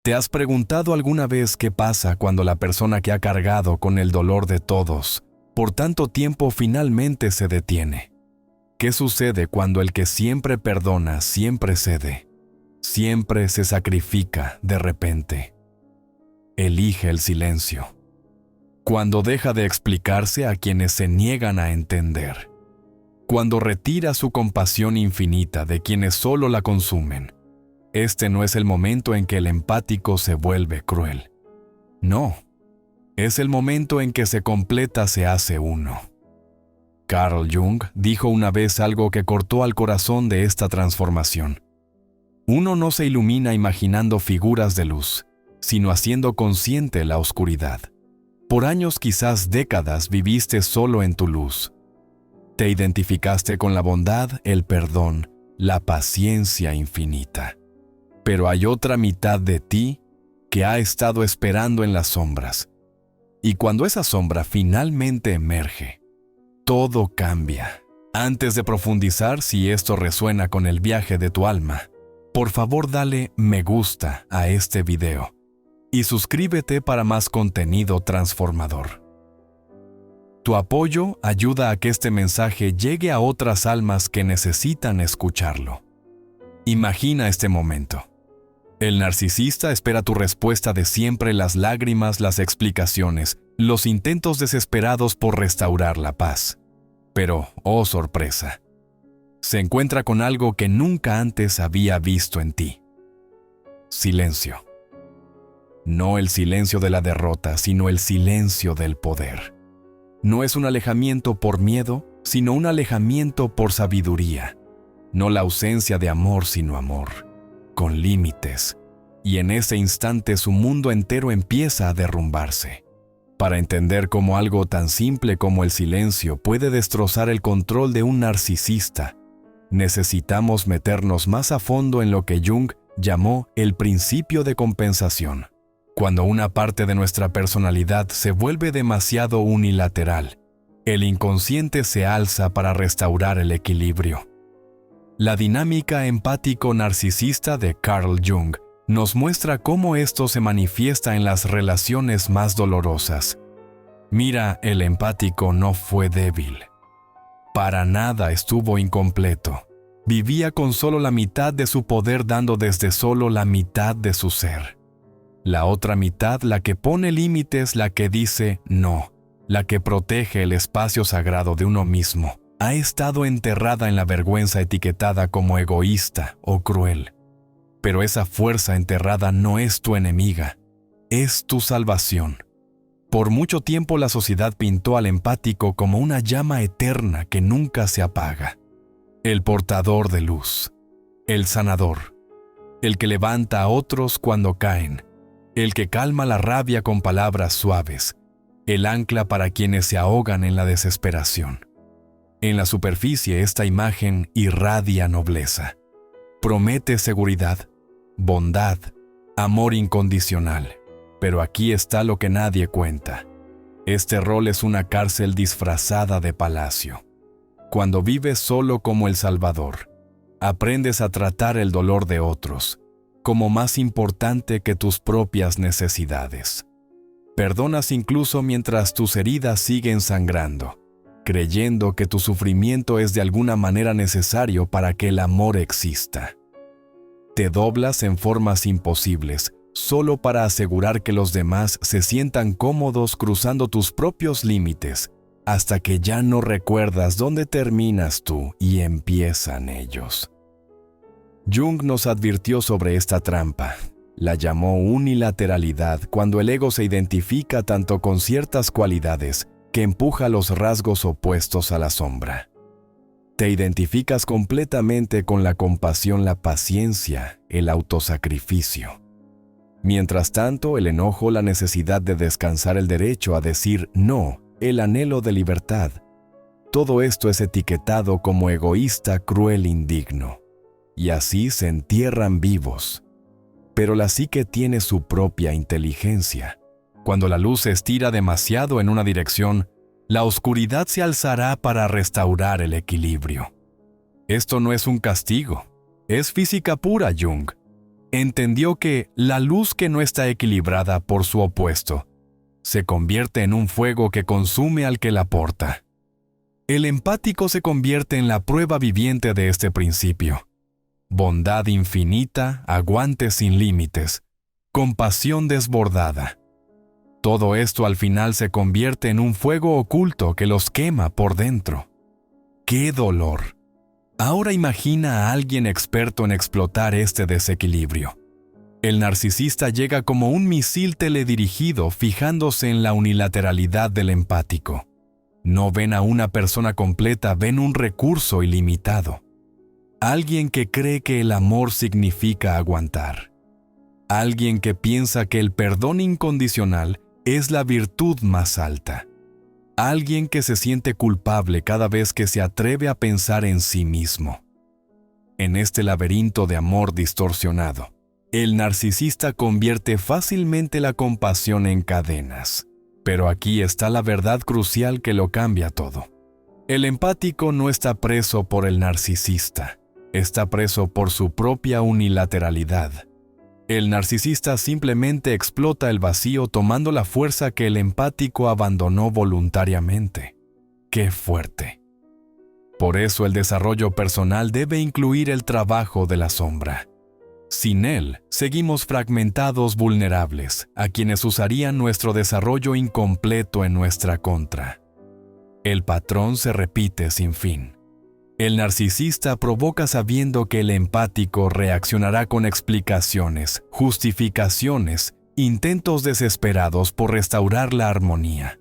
¿Te has preguntado alguna vez qué pasa cuando la persona que ha cargado con el dolor de todos por tanto tiempo finalmente se detiene? ¿Qué sucede cuando el que siempre perdona siempre cede? Siempre se sacrifica de repente. Elige el silencio. Cuando deja de explicarse a quienes se niegan a entender. Cuando retira su compasión infinita de quienes solo la consumen. Este no es el momento en que el empático se vuelve cruel. No, es el momento en que se completa, se hace uno. Carl Jung dijo una vez algo que cortó al corazón de esta transformación. Uno no se ilumina imaginando figuras de luz, sino haciendo consciente la oscuridad. Por años, quizás décadas, viviste solo en tu luz. Te identificaste con la bondad, el perdón, la paciencia infinita. Pero hay otra mitad de ti que ha estado esperando en las sombras. Y cuando esa sombra finalmente emerge, todo cambia. Antes de profundizar si esto resuena con el viaje de tu alma, por favor dale me gusta a este video y suscríbete para más contenido transformador. Tu apoyo ayuda a que este mensaje llegue a otras almas que necesitan escucharlo. Imagina este momento. El narcisista espera tu respuesta de siempre, las lágrimas, las explicaciones, los intentos desesperados por restaurar la paz. Pero, oh sorpresa, se encuentra con algo que nunca antes había visto en ti. Silencio. No el silencio de la derrota, sino el silencio del poder. No es un alejamiento por miedo, sino un alejamiento por sabiduría. No la ausencia de amor, sino amor, con límites. Y en ese instante su mundo entero empieza a derrumbarse. Para entender cómo algo tan simple como el silencio puede destrozar el control de un narcisista, necesitamos meternos más a fondo en lo que Jung llamó el principio de compensación. Cuando una parte de nuestra personalidad se vuelve demasiado unilateral, el inconsciente se alza para restaurar el equilibrio. La dinámica empático-narcisista de Carl Jung nos muestra cómo esto se manifiesta en las relaciones más dolorosas. Mira, el empático no fue débil. Para nada estuvo incompleto. Vivía con solo la mitad de su poder, dando desde solo la mitad de su ser. La otra mitad, la que pone límites, la que dice no, la que protege el espacio sagrado de uno mismo, ha estado enterrada en la vergüenza, etiquetada como egoísta o cruel. Pero esa fuerza enterrada no es tu enemiga, es tu salvación. Por mucho tiempo la sociedad pintó al empático como una llama eterna que nunca se apaga. El portador de luz, el sanador, el que levanta a otros cuando caen, el que calma la rabia con palabras suaves, el ancla para quienes se ahogan en la desesperación. En la superficie esta imagen irradia nobleza, promete seguridad, bondad, amor incondicional. Pero aquí está lo que nadie cuenta. Este rol es una cárcel disfrazada de palacio. Cuando vives solo como el Salvador, aprendes a tratar el dolor de otros como más importante que tus propias necesidades. Perdonas incluso mientras tus heridas siguen sangrando, creyendo que tu sufrimiento es de alguna manera necesario para que el amor exista. Te doblas en formas imposibles, solo para asegurar que los demás se sientan cómodos, cruzando tus propios límites, hasta que ya no recuerdas dónde terminas tú y empiezan ellos. Jung nos advirtió sobre esta trampa. La llamó unilateralidad cuando el ego se identifica tanto con ciertas cualidades que empuja los rasgos opuestos a la sombra. Te identificas completamente con la compasión, la paciencia, el autosacrificio. Mientras tanto, el enojo, la necesidad de descansar, el derecho a decir no, el anhelo de libertad. Todo esto es etiquetado como egoísta, cruel, indigno. Y así se entierran vivos. Pero la psique tiene su propia inteligencia. Cuando la luz se estira demasiado en una dirección, la oscuridad se alzará para restaurar el equilibrio. Esto no es un castigo, es física pura, Jung. Entendió que la luz que no está equilibrada, por su opuesto, se convierte en un fuego que consume al que la porta. El empático se convierte en la prueba viviente de este principio. Bondad infinita, aguante sin límites, compasión desbordada. Todo esto al final se convierte en un fuego oculto que los quema por dentro. ¡Qué dolor! Ahora imagina a alguien experto en explotar este desequilibrio. El narcisista llega como un misil teledirigido fijándose en la unilateralidad del empático. No ven a una persona completa, ven un recurso ilimitado. Alguien que cree que el amor significa aguantar. Alguien que piensa que el perdón incondicional es la virtud más alta. Alguien que se siente culpable cada vez que se atreve a pensar en sí mismo. En este laberinto de amor distorsionado, el narcisista convierte fácilmente la compasión en cadenas. Pero aquí está la verdad crucial que lo cambia todo. El empático no está preso por el narcisista, está preso por su propia unilateralidad. El narcisista simplemente explota el vacío tomando la fuerza que el empático abandonó voluntariamente. ¡Qué fuerte! Por eso el desarrollo personal debe incluir el trabajo de la sombra. Sin él, seguimos fragmentados vulnerables, a quienes usarían nuestro desarrollo incompleto en nuestra contra. El patrón se repite sin fin. El narcisista provoca sabiendo que el empático reaccionará con explicaciones, justificaciones, intentos desesperados por restaurar la armonía.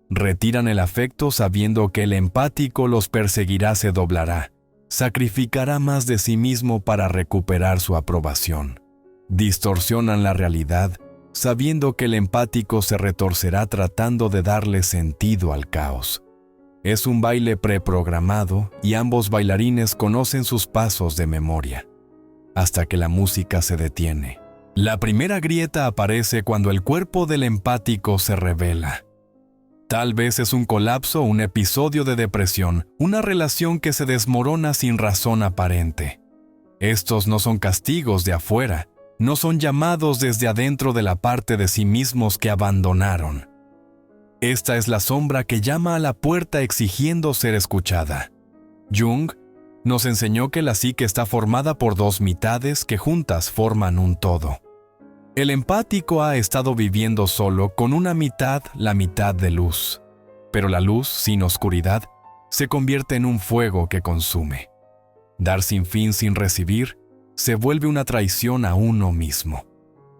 Retiran el afecto sabiendo que el empático los perseguirá, se doblará, sacrificará más de sí mismo para recuperar su aprobación. Distorsionan la realidad sabiendo que el empático se retorcerá tratando de darle sentido al caos. Es un baile preprogramado y ambos bailarines conocen sus pasos de memoria, hasta que la música se detiene. La primera grieta aparece cuando el cuerpo del empático se revela. Tal vez es un colapso, un episodio de depresión, una relación que se desmorona sin razón aparente. Estos no son castigos de afuera, no son llamados desde adentro de la parte de sí mismos que abandonaron. Esta es la sombra que llama a la puerta exigiendo ser escuchada. Jung nos enseñó que la psique está formada por dos mitades que juntas forman un todo. El empático ha estado viviendo solo con una mitad, la mitad de luz. Pero la luz, sin oscuridad, se convierte en un fuego que consume. Dar sin fin sin recibir se vuelve una traición a uno mismo.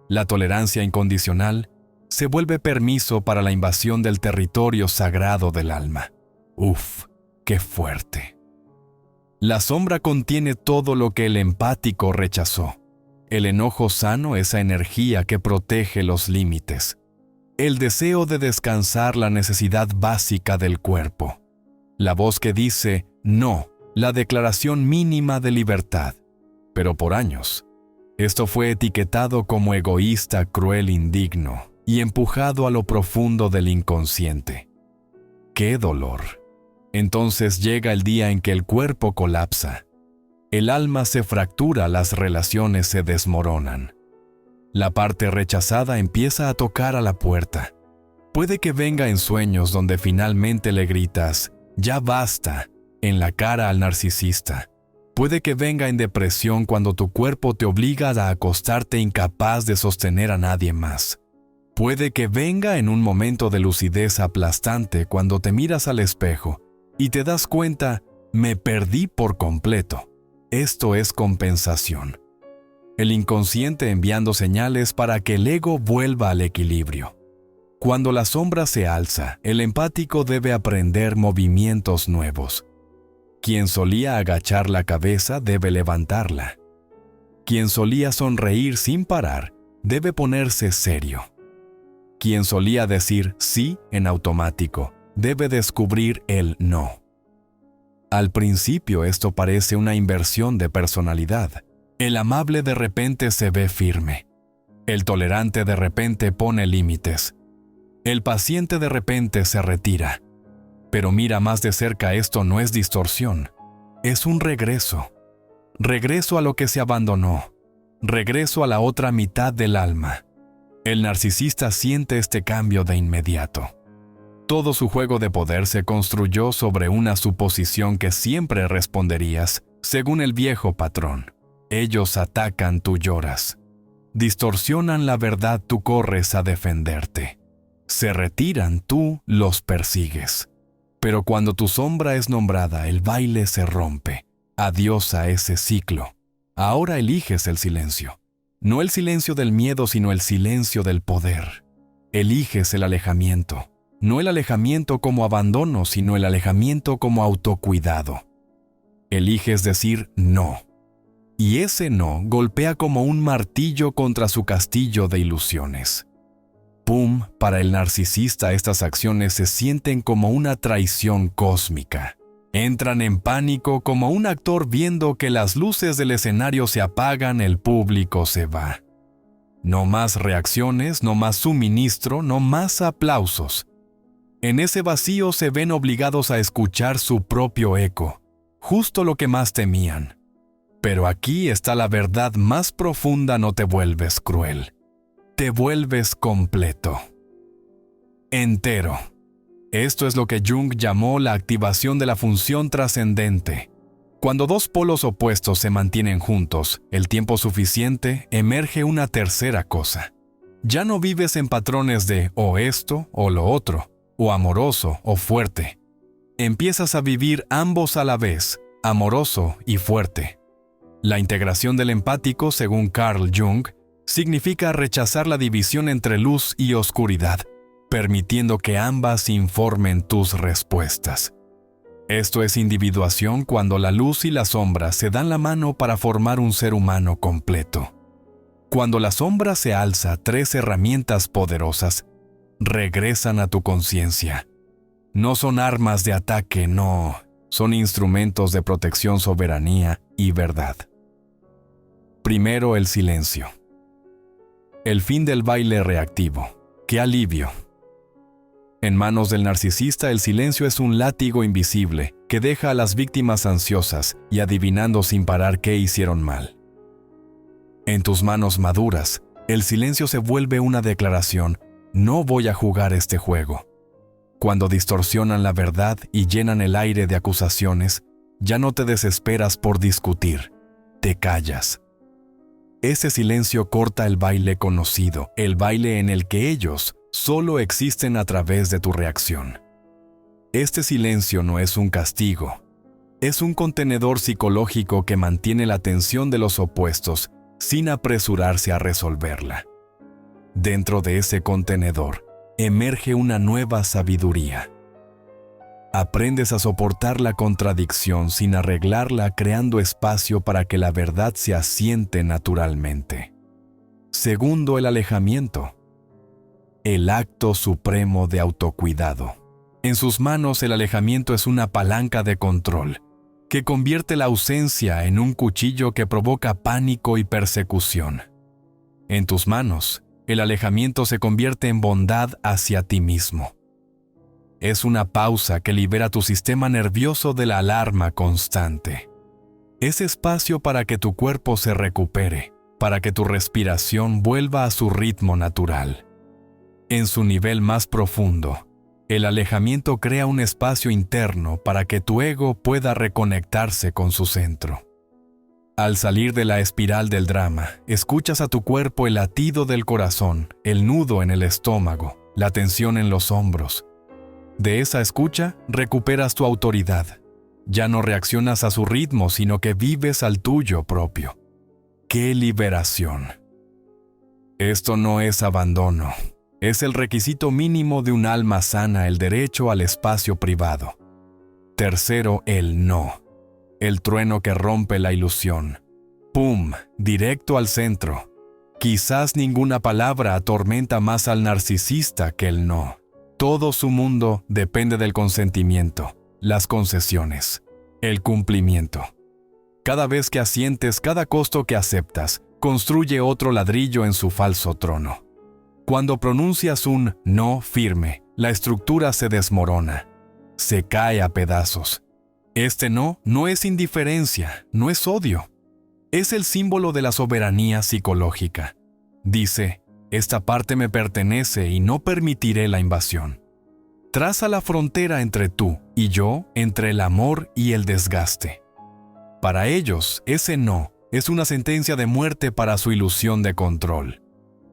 La tolerancia incondicional se vuelve permiso para la invasión del territorio sagrado del alma. ¡Uf! ¡Qué fuerte! La sombra contiene todo lo que el empático rechazó. El enojo sano, esa energía que protege los límites. El deseo de descansar, la necesidad básica del cuerpo. La voz que dice no, la declaración mínima de libertad. Pero por años, esto fue etiquetado como egoísta, cruel, indigno y empujado a lo profundo del inconsciente. ¡Qué dolor! Entonces llega el día en que el cuerpo colapsa. El alma se fractura, las relaciones se desmoronan. La parte rechazada empieza a tocar a la puerta. Puede que venga en sueños donde finalmente le gritas, «Ya basta», en la cara al narcisista. Puede que venga en depresión cuando tu cuerpo te obliga a acostarte incapaz de sostener a nadie más. Puede que venga en un momento de lucidez aplastante cuando te miras al espejo y te das cuenta, me perdí por completo. Esto es compensación. El inconsciente enviando señales para que el ego vuelva al equilibrio. Cuando la sombra se alza, el empático debe aprender movimientos nuevos. Quien solía agachar la cabeza debe levantarla. Quien solía sonreír sin parar debe ponerse serio. Quien solía decir sí en automático debe descubrir el no. Al principio esto parece una inversión de personalidad. El amable de repente se ve firme. El tolerante de repente pone límites. El paciente de repente se retira. Pero mira más de cerca, esto no es distorsión. Es un regreso. Regreso a lo que se abandonó. regreso a la otra mitad del alma. El narcisista siente este cambio de inmediato. Todo su juego de poder se construyó sobre una suposición que siempre responderías según el viejo patrón. Ellos atacan, tú lloras. Distorsionan la verdad, tú corres a defenderte. Se retiran, tú los persigues. Pero cuando tu sombra es nombrada, el baile se rompe. Adiós a ese ciclo. Ahora eliges el silencio. No el silencio del miedo, sino el silencio del poder. Eliges el alejamiento. No el alejamiento como abandono, sino el alejamiento como autocuidado. Eliges decir no. Y ese no golpea como un martillo contra su castillo de ilusiones. ¡Pum! Para el narcisista estas acciones se sienten como una traición cósmica. Entran en pánico como un actor viendo que las luces del escenario se apagan, el público se va. No más reacciones, no más suministro, no más aplausos. En ese vacío se ven obligados a escuchar su propio eco, justo lo que más temían. Pero aquí está la verdad más profunda: no te vuelves cruel. Te vuelves completo. Entero. Esto es lo que Jung llamó la activación de la función trascendente. Cuando dos polos opuestos se mantienen juntos, el tiempo suficiente, emerge una tercera cosa. Ya no vives en patrones de o esto o lo otro, o amoroso o fuerte. Empiezas a vivir ambos a la vez, amoroso y fuerte. La integración del empático, según Carl Jung, significa rechazar la división entre luz y oscuridad, permitiendo que ambas informen tus respuestas. Esto es individuación cuando la luz y la sombra se dan la mano para formar un ser humano completo. Cuando la sombra se alza, 3 herramientas poderosas regresan a tu conciencia. No son armas de ataque, no, son instrumentos de protección, soberanía y verdad. Primero, el silencio. El fin del baile reactivo. ¡Qué alivio! En manos del narcisista, el silencio es un látigo invisible que deja a las víctimas ansiosas y adivinando sin parar qué hicieron mal. En tus manos maduras, el silencio se vuelve una declaración: no voy a jugar este juego. Cuando distorsionan la verdad y llenan el aire de acusaciones, ya no te desesperas por discutir, te callas. Ese silencio corta el baile conocido, el baile en el que ellos solo existen a través de tu reacción. Este silencio no es un castigo, es un contenedor psicológico que mantiene la tensión de los opuestos sin apresurarse a resolverla. Dentro de ese contenedor emerge una nueva sabiduría. Aprendes a soportar la contradicción sin arreglarla, creando espacio para que la verdad se asiente naturalmente. Segundo, el alejamiento. El acto supremo de autocuidado. En sus manos, el alejamiento es una palanca de control que convierte la ausencia en un cuchillo que provoca pánico y persecución. En tus manos, el alejamiento se convierte en bondad hacia ti mismo. Es una pausa que libera tu sistema nervioso de la alarma constante. Es espacio para que tu cuerpo se recupere, para que tu respiración vuelva a su ritmo natural. En su nivel más profundo, el alejamiento crea un espacio interno para que tu ego pueda reconectarse con su centro. Al salir de la espiral del drama, escuchas a tu cuerpo el latido del corazón, el nudo en el estómago, la tensión en los hombros. De esa escucha, recuperas tu autoridad. Ya no reaccionas a su ritmo, sino que vives al tuyo propio. ¡Qué liberación! Esto no es abandono. Es el requisito mínimo de un alma sana, el derecho al espacio privado. Tercero, el no. El trueno que rompe la ilusión. ¡Pum! Directo al centro. Quizás ninguna palabra atormenta más al narcisista que el no. Todo su mundo depende del consentimiento, las concesiones, el cumplimiento. Cada vez que asientes, cada costo que aceptas, construye otro ladrillo en su falso trono. Cuando pronuncias un no firme, la estructura se desmorona, se cae a pedazos. Este no es indiferencia, no es odio. Es el símbolo de la soberanía psicológica. Dice, esta parte me pertenece y no permitiré la invasión. Traza la frontera entre tú y yo, entre el amor y el desgaste. Para ellos, ese no es una sentencia de muerte para su ilusión de control.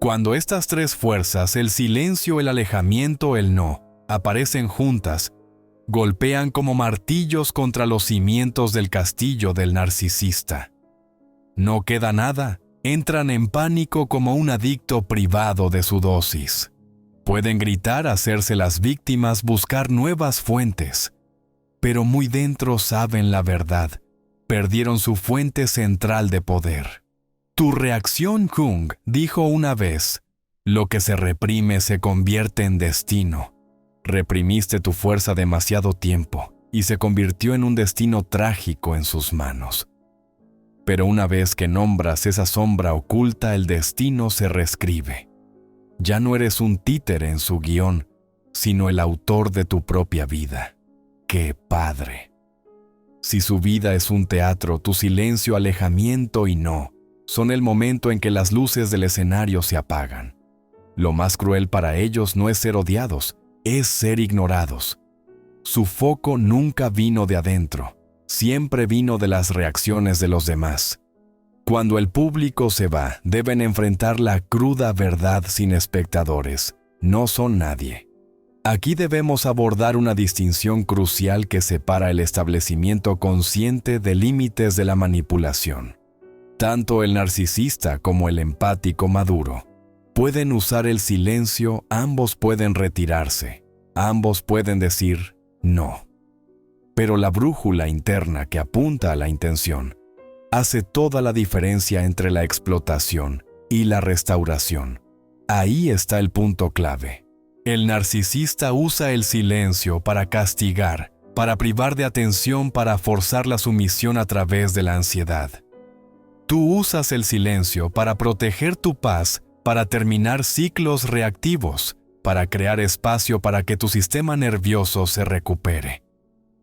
Cuando estas tres fuerzas, el silencio, el alejamiento, el no, aparecen juntas, golpean como martillos contra los cimientos del castillo del narcisista. No queda nada, entran en pánico como un adicto privado de su dosis. Pueden gritar, hacerse las víctimas, buscar nuevas fuentes, pero muy dentro saben la verdad. Perdieron su fuente central de poder. Tu reacción, Jung, dijo una vez, lo que se reprime se convierte en destino. Reprimiste tu fuerza demasiado tiempo y se convirtió en un destino trágico en sus manos. Pero una vez que nombras esa sombra oculta, el destino se reescribe. Ya no eres un títere en su guión, sino el autor de tu propia vida. ¡Qué padre! Si su vida es un teatro, tu silencio, alejamiento y no son el momento en que las luces del escenario se apagan. Lo más cruel para ellos no es ser odiados, es ser ignorados. Su foco nunca vino de adentro, siempre vino de las reacciones de los demás. Cuando el público se va, deben enfrentar la cruda verdad sin espectadores. No son nadie. Aquí debemos abordar una distinción crucial que separa el establecimiento consciente de límites de la manipulación. Tanto el narcisista como el empático maduro pueden usar el silencio, ambos pueden retirarse, ambos pueden decir no. Pero la brújula interna que apunta a la intención hace toda la diferencia entre la explotación y la restauración. Ahí está el punto clave. El narcisista usa el silencio para castigar, para privar de atención, para forzar la sumisión a través de la ansiedad. Tú usas el silencio para proteger tu paz, para terminar ciclos reactivos, para crear espacio para que tu sistema nervioso se recupere.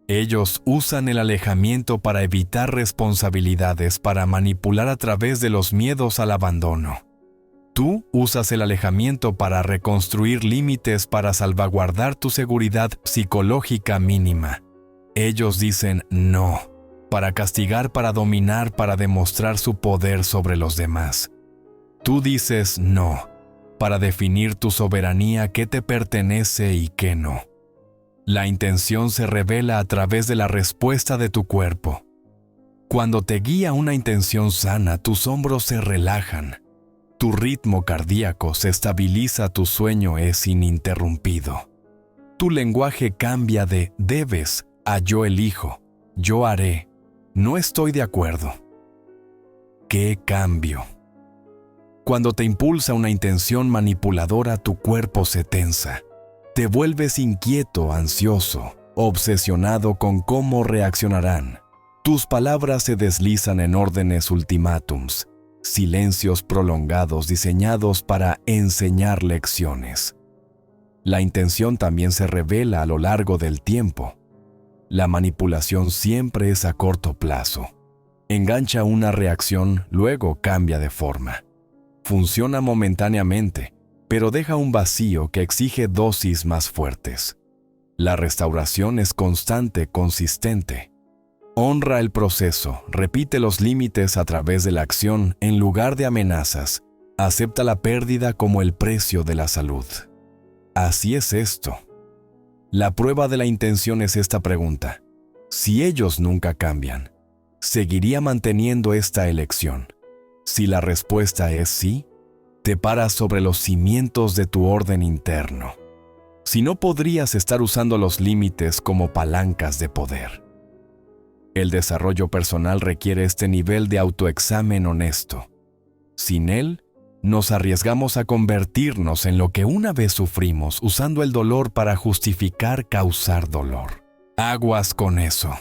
Ellos usan el alejamiento para evitar responsabilidades, para manipular a través de los miedos al abandono. Tú usas el alejamiento para reconstruir límites, para salvaguardar tu seguridad psicológica mínima. Ellos dicen no, para castigar, para dominar, para demostrar su poder sobre los demás. Tú dices no, para definir tu soberanía, qué te pertenece y qué no. La intención se revela a través de la respuesta de tu cuerpo. Cuando te guía una intención sana, tus hombros se relajan. Tu ritmo cardíaco se estabiliza, tu sueño es ininterrumpido. Tu lenguaje cambia de debes a yo elijo, yo haré, no estoy de acuerdo. ¡Qué cambio! Cuando te impulsa una intención manipuladora, tu cuerpo se tensa. Te vuelves inquieto, ansioso, obsesionado con cómo reaccionarán. Tus palabras se deslizan en órdenes ultimátums, silencios prolongados diseñados para enseñar lecciones. La intención también se revela a lo largo del tiempo. La manipulación siempre es a corto plazo. Engancha una reacción, luego cambia de forma. Funciona momentáneamente, pero deja un vacío que exige dosis más fuertes. La restauración es constante, consistente. Honra el proceso, repite los límites a través de la acción en lugar de amenazas. Acepta la pérdida como el precio de la salud. Así es esto. La prueba de la intención es esta pregunta. Si ellos nunca cambian, ¿seguiría manteniendo esta elección? Si la respuesta es sí, te paras sobre los cimientos de tu orden interno. Si no, podrías estar usando los límites como palancas de poder. El desarrollo personal requiere este nivel de autoexamen honesto. Sin él, nos arriesgamos a convertirnos en lo que una vez sufrimos, usando el dolor para justificar causar dolor. Aguas con eso.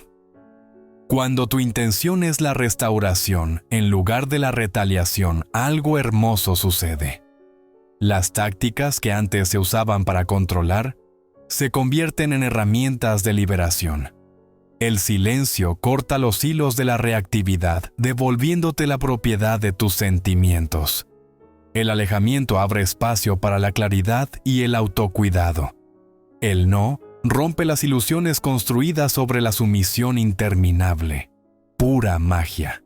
Cuando tu intención es la restauración, en lugar de la retaliación, algo hermoso sucede. Las tácticas que antes se usaban para controlar, se convierten en herramientas de liberación. El silencio corta los hilos de la reactividad, devolviéndote la propiedad de tus sentimientos. El alejamiento abre espacio para la claridad y el autocuidado. El no rompe las ilusiones construidas sobre la sumisión interminable. Pura magia.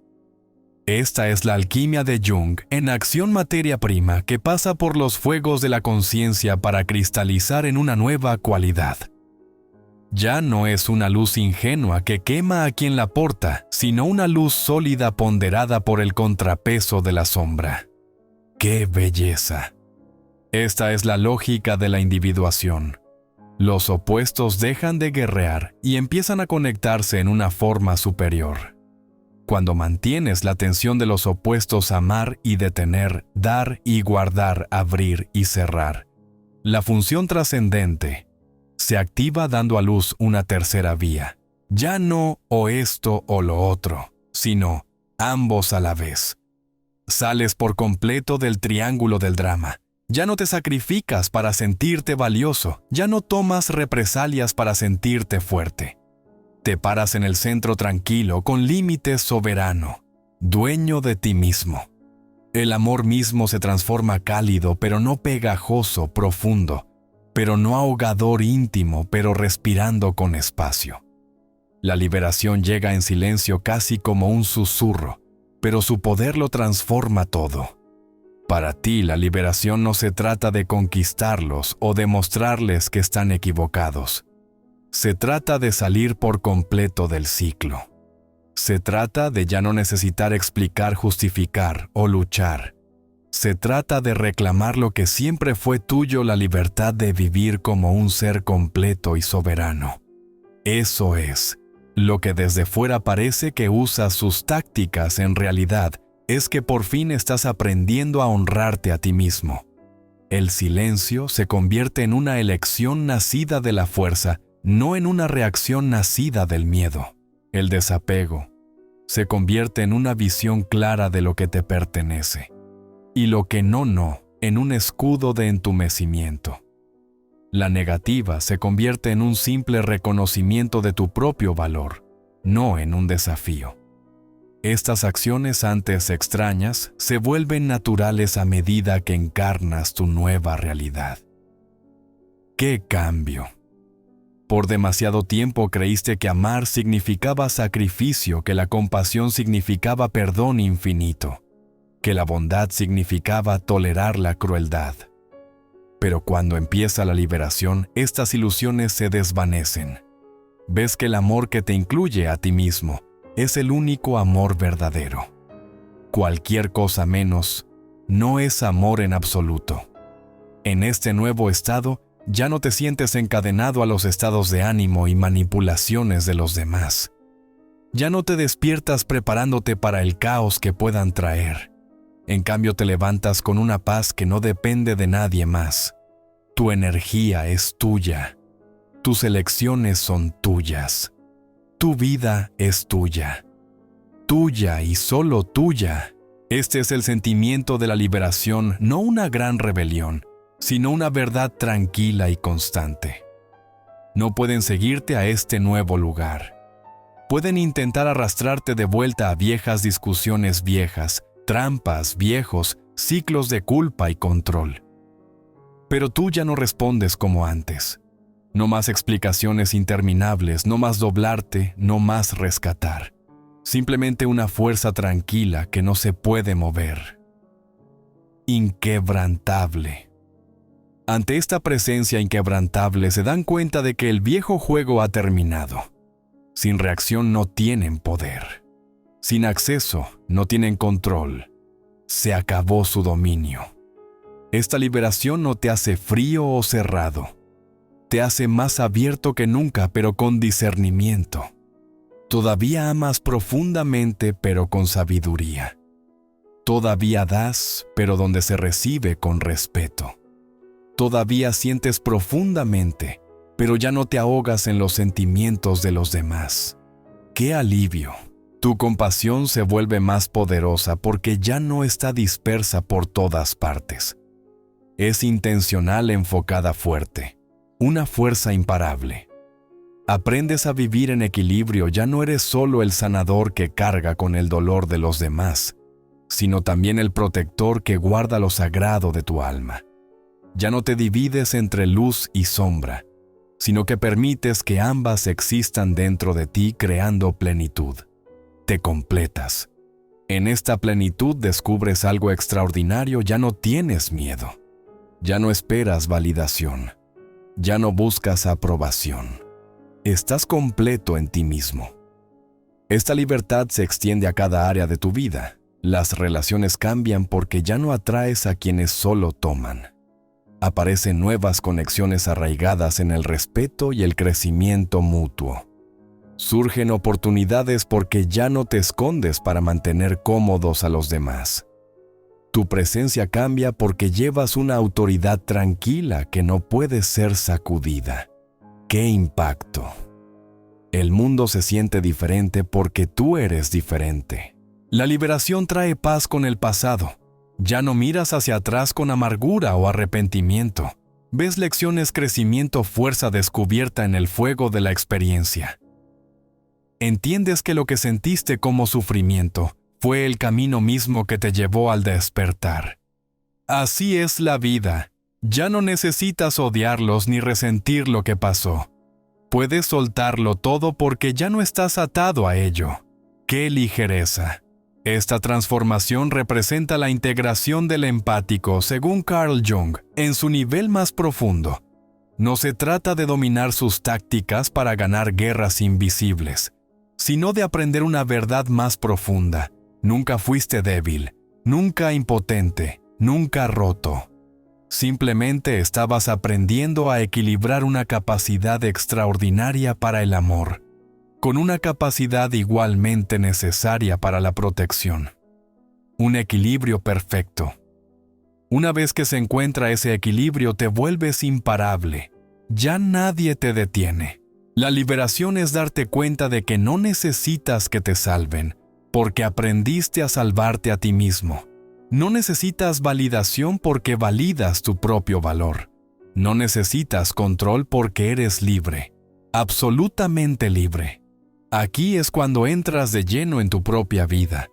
Esta es la alquimia de Jung en acción materia prima que pasa por los fuegos de la conciencia para cristalizar en una nueva cualidad. Ya no es una luz ingenua que quema a quien la porta, sino una luz sólida ponderada por el contrapeso de la sombra. ¡Qué belleza! Esta es la lógica de la individuación. Los opuestos dejan de guerrear y empiezan a conectarse en una forma superior. Cuando mantienes la tensión de los opuestos amar y detener, dar y guardar, abrir y cerrar, la función trascendente se activa dando a luz una tercera vía. Ya no o esto o lo otro, sino ambos a la vez. Sales por completo del triángulo del drama. Ya no te sacrificas para sentirte valioso, ya no tomas represalias para sentirte fuerte. Te paras en el centro tranquilo, con límites soberano, dueño de ti mismo. El amor mismo se transforma cálido, pero no pegajoso, profundo, pero no ahogador íntimo, pero respirando con espacio. La liberación llega en silencio casi como un susurro, pero su poder lo transforma todo. Para ti, la liberación no se trata de conquistarlos o demostrarles que están equivocados. Se trata de salir por completo del ciclo. Se trata de ya no necesitar explicar, justificar o luchar. Se trata de reclamar lo que siempre fue tuyo, la libertad de vivir como un ser completo y soberano. Eso es. Lo que desde fuera parece que usas sus tácticas, en realidad es que por fin estás aprendiendo a honrarte a ti mismo. El silencio se convierte en una elección nacida de la fuerza, no en una reacción nacida del miedo. El desapego se convierte en una visión clara de lo que te pertenece, y lo que no, en un escudo de entumecimiento. La negativa se convierte en un simple reconocimiento de tu propio valor, no en un desafío. Estas acciones antes extrañas se vuelven naturales a medida que encarnas tu nueva realidad. ¡Qué cambio! Por demasiado tiempo creíste que amar significaba sacrificio, que la compasión significaba perdón infinito, que la bondad significaba tolerar la crueldad. Pero cuando empieza la liberación, estas ilusiones se desvanecen. Ves que el amor que te incluye a ti mismo es el único amor verdadero. Cualquier cosa menos no es amor en absoluto. En este nuevo estado, ya no te sientes encadenado a los estados de ánimo y manipulaciones de los demás. Ya no te despiertas preparándote para el caos que puedan traer. En cambio, te levantas con una paz que no depende de nadie más. Tu energía es tuya. Tus elecciones son tuyas. Tu vida es tuya. Tuya y solo tuya. Este es el sentimiento de la liberación, no una gran rebelión, sino una verdad tranquila y constante. No pueden seguirte a este nuevo lugar. Pueden intentar arrastrarte de vuelta a viejas discusiones viejas, trampas, viejos, ciclos de culpa y control. Pero tú ya no respondes como antes. No más explicaciones interminables, no más doblarte, no más rescatar. Simplemente una fuerza tranquila que no se puede mover. Inquebrantable. Ante esta presencia inquebrantable se dan cuenta de que el viejo juego ha terminado. Sin reacción no tienen poder. Sin acceso no tienen control. Se acabó su dominio. Esta liberación no te hace frío o cerrado. Te hace más abierto que nunca, pero con discernimiento. Todavía amas profundamente, pero con sabiduría. Todavía das, pero donde se recibe con respeto. Todavía sientes profundamente, pero ya no te ahogas en los sentimientos de los demás. ¡Qué alivio! Tu compasión se vuelve más poderosa porque ya no está dispersa por todas partes. Es intencional, enfocada fuerte. Una fuerza imparable. Aprendes a vivir en equilibrio, ya no eres solo el sanador que carga con el dolor de los demás, sino también el protector que guarda lo sagrado de tu alma. Ya no te divides entre luz y sombra, sino que permites que ambas existan dentro de ti creando plenitud. Te completas. En esta plenitud descubres algo extraordinario, ya no tienes miedo. Ya no esperas validación. Ya no buscas aprobación. Estás completo en ti mismo. Esta libertad se extiende a cada área de tu vida. Las relaciones cambian porque ya no atraes a quienes solo toman. Aparecen nuevas conexiones arraigadas en el respeto y el crecimiento mutuo. Surgen oportunidades porque ya no te escondes para mantener cómodos a los demás. Tu presencia cambia porque llevas una autoridad tranquila que no puede ser sacudida. ¡Qué impacto! El mundo se siente diferente porque tú eres diferente. La liberación trae paz con el pasado. Ya no miras hacia atrás con amargura o arrepentimiento. Ves lecciones, crecimiento, fuerza descubierta en el fuego de la experiencia. Entiendes que lo que sentiste como sufrimiento fue el camino mismo que te llevó al despertar. Así es la vida. Ya no necesitas odiarlos ni resentir lo que pasó. Puedes soltarlo todo porque ya no estás atado a ello. ¡Qué ligereza! Esta transformación representa la integración del empático, según Carl Jung, en su nivel más profundo. No se trata de dominar sus tácticas para ganar guerras invisibles, sino de aprender una verdad más profunda. Nunca fuiste débil, nunca impotente, nunca roto. Simplemente estabas aprendiendo a equilibrar una capacidad extraordinaria para el amor, con una capacidad igualmente necesaria para la protección. Un equilibrio perfecto. Una vez que se encuentra ese equilibrio, te vuelves imparable. Ya nadie te detiene. La liberación es darte cuenta de que no necesitas que te salven, porque aprendiste a salvarte a ti mismo. No necesitas validación porque validas tu propio valor. No necesitas control porque eres libre. Absolutamente libre. Aquí es cuando entras de lleno en tu propia vida.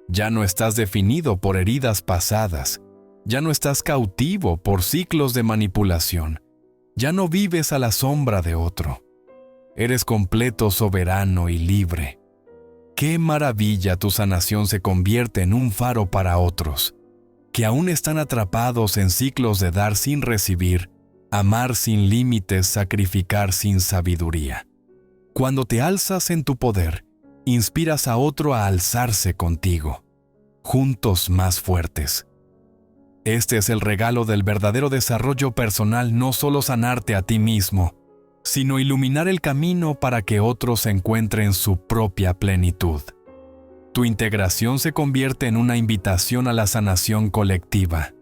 Ya no estás definido por heridas pasadas. Ya no estás cautivo por ciclos de manipulación. Ya no vives a la sombra de otro. Eres completo, soberano y libre. ¡Qué maravilla! Tu sanación se convierte en un faro para otros, que aún están atrapados en ciclos de dar sin recibir, amar sin límites, sacrificar sin sabiduría. Cuando te alzas en tu poder, inspiras a otro a alzarse contigo, juntos más fuertes. Este es el regalo del verdadero desarrollo personal, no solo sanarte a ti mismo, sino iluminar el camino para que otros encuentren su propia plenitud. Tu integración se convierte en una invitación a la sanación colectiva.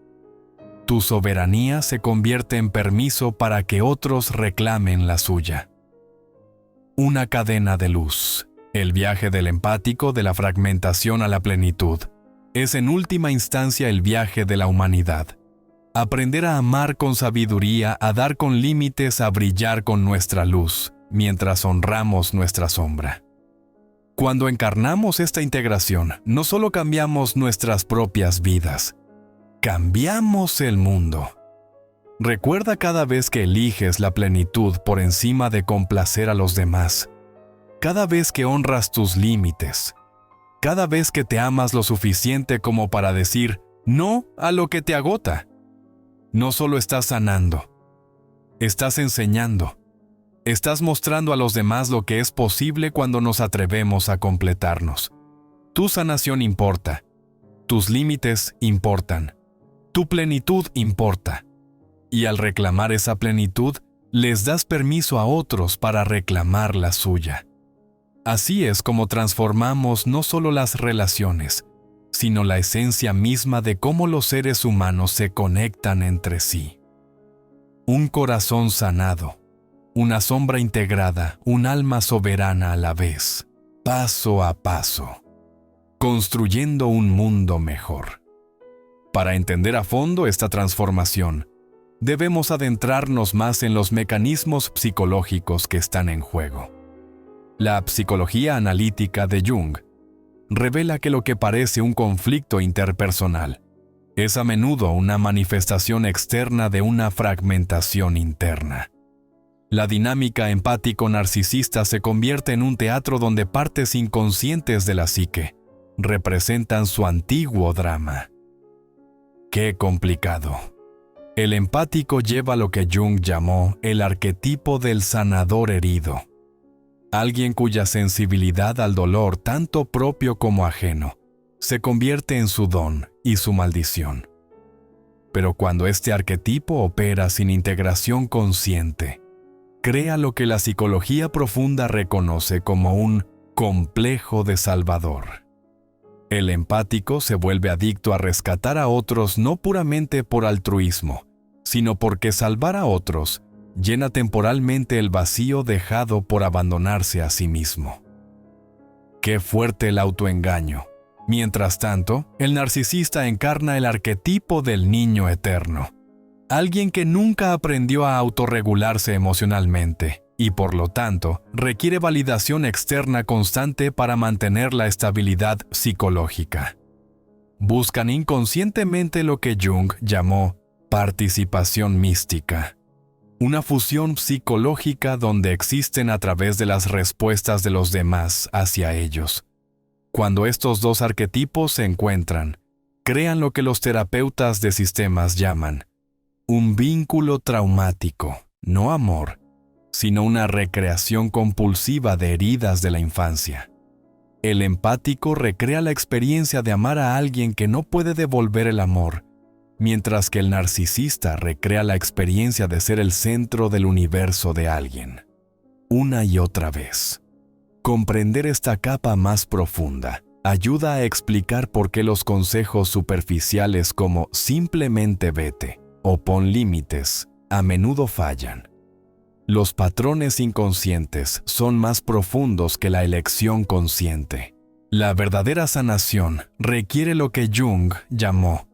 Tu soberanía se convierte en permiso para que otros reclamen la suya. Una cadena de luz. El viaje del empático de la fragmentación a la plenitud es en última instancia el viaje de la humanidad. Aprender a amar con sabiduría, a dar con límites, a brillar con nuestra luz, mientras honramos nuestra sombra. Cuando encarnamos esta integración, no solo cambiamos nuestras propias vidas, cambiamos el mundo. Recuerda cada vez que eliges la plenitud por encima de complacer a los demás, cada vez que honras tus límites, cada vez que te amas lo suficiente como para decir no a lo que te agota. No solo estás sanando, estás enseñando, estás mostrando a los demás lo que es posible cuando nos atrevemos a completarnos. Tu sanación importa, tus límites importan, tu plenitud importa. Y al reclamar esa plenitud, les das permiso a otros para reclamar la suya. Así es como transformamos no solo las relaciones, sino la esencia misma de cómo los seres humanos se conectan entre sí. Un corazón sanado, una sombra integrada, un alma soberana a la vez, paso a paso, construyendo un mundo mejor. Para entender a fondo esta transformación, debemos adentrarnos más en los mecanismos psicológicos que están en juego. La psicología analítica de Jung revela que lo que parece un conflicto interpersonal es a menudo una manifestación externa de una fragmentación interna. La dinámica empático-narcisista se convierte en un teatro donde partes inconscientes de la psique representan su antiguo drama. ¡Qué complicado! El empático lleva lo que Jung llamó el arquetipo del sanador herido. Alguien cuya sensibilidad al dolor, tanto propio como ajeno, se convierte en su don y su maldición. Pero cuando este arquetipo opera sin integración consciente, crea lo que la psicología profunda reconoce como un complejo de salvador. El empático se vuelve adicto a rescatar a otros no puramente por altruismo, sino porque salvar a otros llena temporalmente el vacío dejado por abandonarse a sí mismo. Qué fuerte el autoengaño. Mientras tanto, el narcisista encarna el arquetipo del niño eterno, alguien que nunca aprendió a autorregularse emocionalmente y por lo tanto requiere validación externa constante para mantener la estabilidad psicológica. Buscan inconscientemente lo que Jung llamó participación mística, una fusión psicológica donde existen a través de las respuestas de los demás hacia ellos. Cuando estos dos arquetipos se encuentran, crean lo que los terapeutas de sistemas llaman un vínculo traumático, no amor, sino una recreación compulsiva de heridas de la infancia. El empático recrea la experiencia de amar a alguien que no puede devolver el amor, mientras que el narcisista recrea la experiencia de ser el centro del universo de alguien. Una y otra vez. Comprender esta capa más profunda ayuda a explicar por qué los consejos superficiales como simplemente vete o pon límites a menudo fallan. Los patrones inconscientes son más profundos que la elección consciente. La verdadera sanación requiere lo que Jung llamó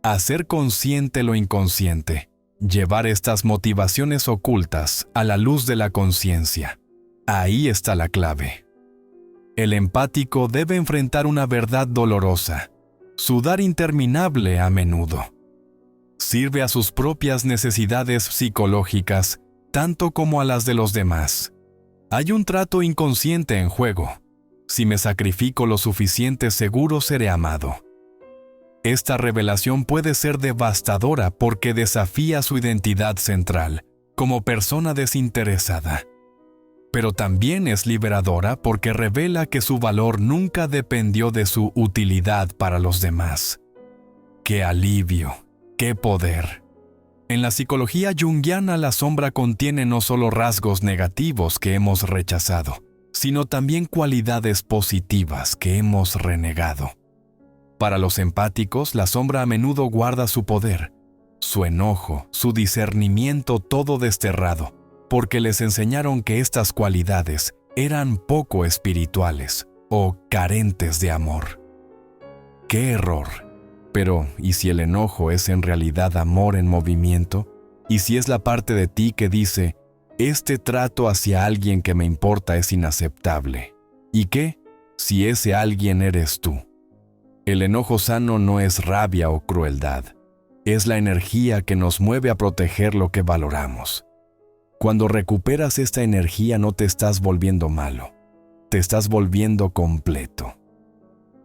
hacer consciente lo inconsciente, llevar estas motivaciones ocultas a la luz de la conciencia. Ahí está la clave. El empático debe enfrentar una verdad dolorosa, sudar interminable a menudo. Sirve a sus propias necesidades psicológicas tanto como a las de los demás. Hay un trato inconsciente en juego. Si me sacrifico lo suficiente, seguro seré amado. Esta revelación puede ser devastadora porque desafía su identidad central, como persona desinteresada. Pero también es liberadora porque revela que su valor nunca dependió de su utilidad para los demás. ¡Qué alivio! ¡Qué poder! En la psicología junguiana, la sombra contiene no solo rasgos negativos que hemos rechazado, sino también cualidades positivas que hemos renegado. Para los empáticos, la sombra a menudo guarda su poder, su enojo, su discernimiento todo desterrado, porque les enseñaron que estas cualidades eran poco espirituales o carentes de amor. ¡Qué error! Pero, ¿y si el enojo es en realidad amor en movimiento? ¿Y si es la parte de ti que dice, este trato hacia alguien que me importa es inaceptable? ¿Y qué, si ese alguien eres tú? El enojo sano no es rabia o crueldad. Es la energía que nos mueve a proteger lo que valoramos. Cuando recuperas esta energía no te estás volviendo malo, te estás volviendo completo.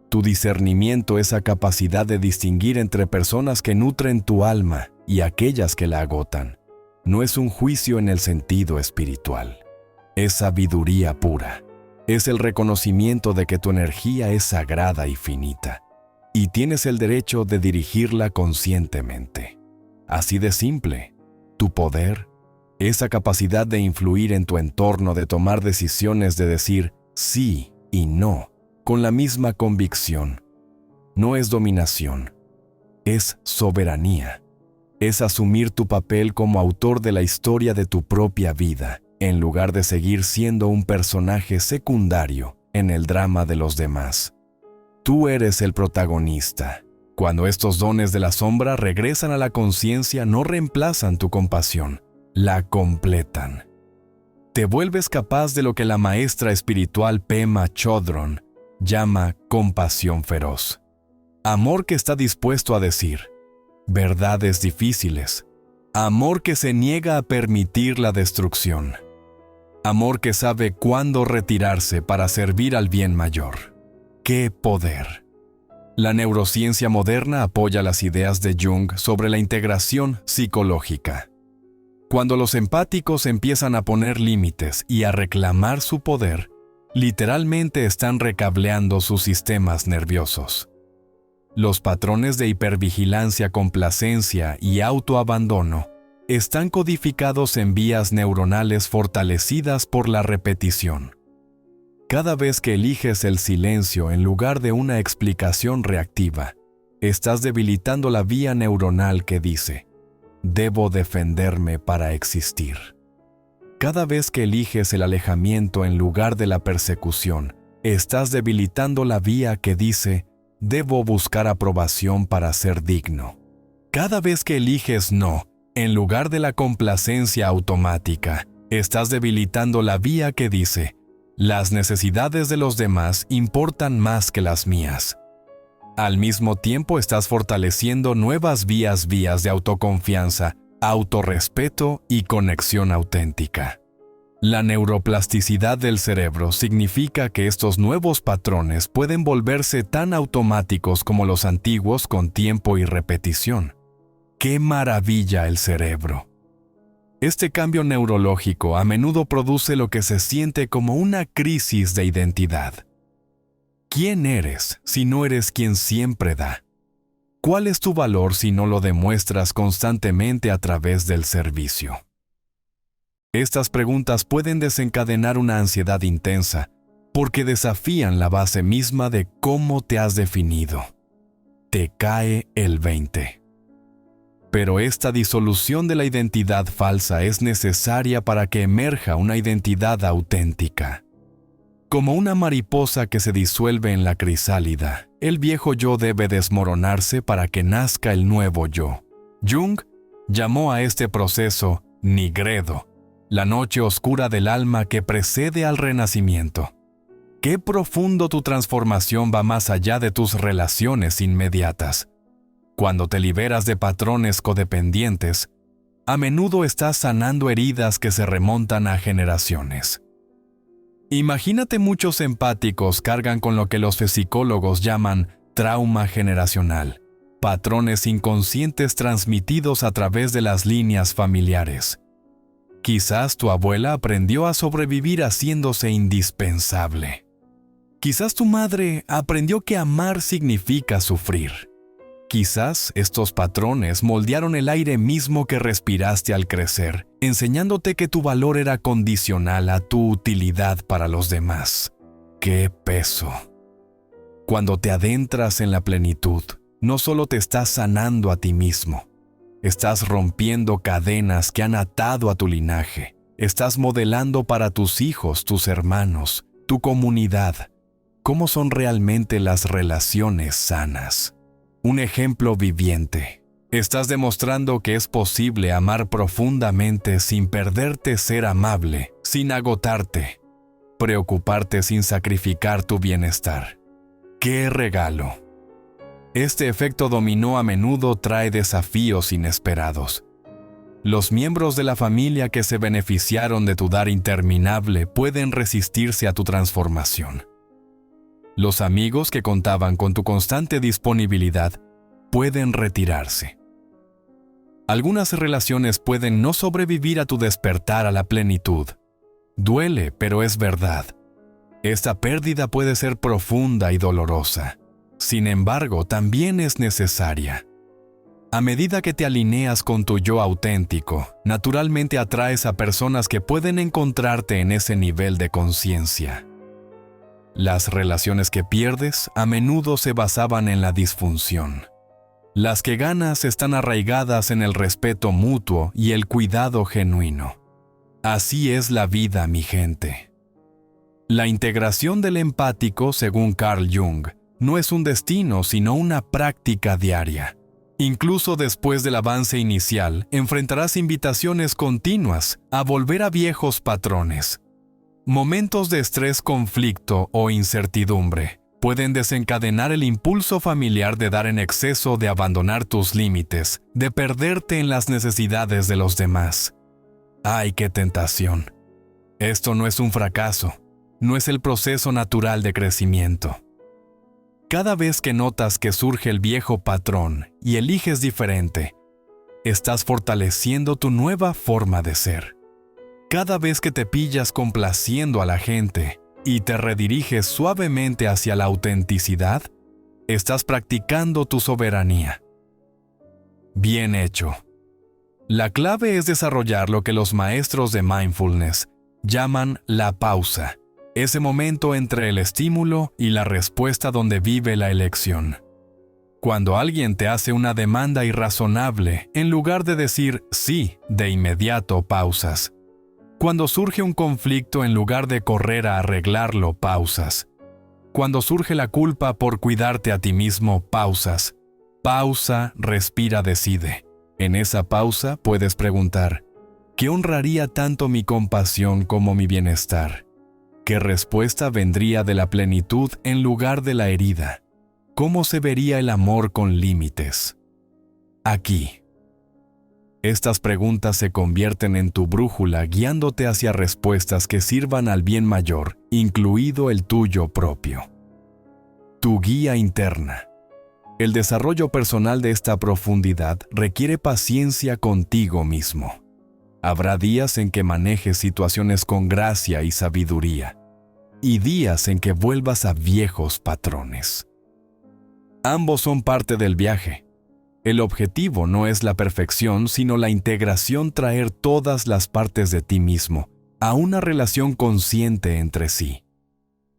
Tu discernimiento, esa capacidad de distinguir entre personas que nutren tu alma y aquellas que la agotan, no es un juicio en el sentido espiritual. Es sabiduría pura. Es el reconocimiento de que tu energía es sagrada y finita, y tienes el derecho de dirigirla conscientemente. Así de simple, tu poder, esa capacidad de influir en tu entorno, de tomar decisiones, de decir sí y no, con la misma convicción. No es dominación, es soberanía. Es asumir tu papel como autor de la historia de tu propia vida, en lugar de seguir siendo un personaje secundario en el drama de los demás. Tú eres el protagonista, Cuando estos dones de la sombra regresan a la conciencia, no reemplazan tu compasión, la completan. Te vuelves capaz de lo que la maestra espiritual Pema Chodron llama compasión feroz. Amor que está dispuesto a decir verdades difíciles. Amor que se niega a permitir la destrucción. Amor que sabe cuándo retirarse para servir al bien mayor. ¡Qué poder! La neurociencia moderna apoya las ideas de Jung sobre la integración psicológica. Cuando los empáticos empiezan a poner límites y a reclamar su poder, literalmente están recableando sus sistemas nerviosos. Los patrones de hipervigilancia, complacencia y autoabandono están codificados en vías neuronales fortalecidas por la repetición. Cada vez que eliges el silencio en lugar de una explicación reactiva, estás debilitando la vía neuronal que dice, debo defenderme para existir. Cada vez que eliges el alejamiento en lugar de la persecución, estás debilitando la vía que dice, debo buscar aprobación para ser digno. Cada vez que eliges no, en lugar de la complacencia automática, estás debilitando la vía que dice, las necesidades de los demás importan más que las mías. Al mismo tiempo estás fortaleciendo nuevas vías de autoconfianza, autorrespeto y conexión auténtica. La neuroplasticidad del cerebro significa que estos nuevos patrones pueden volverse tan automáticos como los antiguos con tiempo y repetición. ¡Qué maravilla el cerebro! Este cambio neurológico a menudo produce lo que se siente como una crisis de identidad. ¿Quién eres si no eres quien siempre da? ¿Cuál es tu valor si no lo demuestras constantemente a través del servicio? Estas preguntas pueden desencadenar una ansiedad intensa, porque desafían la base misma de cómo te has definido. Te cae el 20. Pero esta disolución de la identidad falsa es necesaria para que emerja una identidad auténtica. Como una mariposa que se disuelve en la crisálida, el viejo yo debe desmoronarse para que nazca el nuevo yo. Jung llamó a este proceso nigredo, la noche oscura del alma que precede al renacimiento. Qué profundo tu transformación va más allá de tus relaciones inmediatas. Cuando te liberas de patrones codependientes, a menudo estás sanando heridas que se remontan a generaciones. Imagínate muchos empáticos cargan con lo que los psicólogos llaman trauma generacional, patrones inconscientes transmitidos a través de las líneas familiares. Quizás tu abuela aprendió a sobrevivir haciéndose indispensable. Quizás tu madre aprendió que amar significa sufrir. Quizás estos patrones moldearon el aire mismo que respiraste al crecer, enseñándote que tu valor era condicional a tu utilidad para los demás. ¡Qué peso! Cuando te adentras en la plenitud, no solo te estás sanando a ti mismo, estás rompiendo cadenas que han atado a tu linaje, estás modelando para tus hijos, tus hermanos, tu comunidad, cómo son realmente las relaciones sanas. Un ejemplo viviente. Estás demostrando que es posible amar profundamente sin perderte ser amable, sin agotarte, preocuparte sin sacrificar tu bienestar. ¡Qué regalo! Este efecto dominó a menudo trae desafíos inesperados. Los miembros de la familia que se beneficiaron de tu dar interminable pueden resistirse a tu transformación. Los amigos que contaban con tu constante disponibilidad pueden retirarse. Algunas relaciones pueden no sobrevivir a tu despertar a la plenitud. Duele, pero es verdad. Esta pérdida puede ser profunda y dolorosa. Sin embargo, también es necesaria. A medida que te alineas con tu yo auténtico, naturalmente atraes a personas que pueden encontrarte en ese nivel de conciencia. Las relaciones que pierdes a menudo se basaban en la disfunción. Las que ganas están arraigadas en el respeto mutuo y el cuidado genuino. Así es la vida, mi gente. La integración del empático, según Carl Jung, no es un destino, sino una práctica diaria. Incluso después del avance inicial, enfrentarás invitaciones continuas a volver a viejos patrones. Momentos de estrés, conflicto o incertidumbre pueden desencadenar el impulso familiar de dar en exceso, de abandonar tus límites, de perderte en las necesidades de los demás. ¡Ay, qué tentación! Esto no es un fracaso, no es el proceso natural de crecimiento. Cada vez que notas que surge el viejo patrón y eliges diferente, estás fortaleciendo tu nueva forma de ser. Cada vez que te pillas complaciendo a la gente y te rediriges suavemente hacia la autenticidad, estás practicando tu soberanía. Bien hecho. La clave es desarrollar lo que los maestros de mindfulness llaman la pausa, ese momento entre el estímulo y la respuesta donde vive la elección. Cuando alguien te hace una demanda irrazonable, en lugar de decir sí, de inmediato pausas. Cuando surge un conflicto, en lugar de correr a arreglarlo, pausas. Cuando surge la culpa por cuidarte a ti mismo, pausas. Pausa, respira, decide. En esa pausa puedes preguntar, ¿qué honraría tanto mi compasión como mi bienestar? ¿Qué respuesta vendría de la plenitud en lugar de la herida? ¿Cómo se vería el amor con límites? Aquí. Estas preguntas se convierten en tu brújula, guiándote hacia respuestas que sirvan al bien mayor, incluido el tuyo propio. Tu guía interna. El desarrollo personal de esta profundidad requiere paciencia contigo mismo. Habrá días en que manejes situaciones con gracia y sabiduría, y días en que vuelvas a viejos patrones. Ambos son parte del viaje. El objetivo no es la perfección, sino la integración, traer todas las partes de ti mismo a una relación consciente entre sí.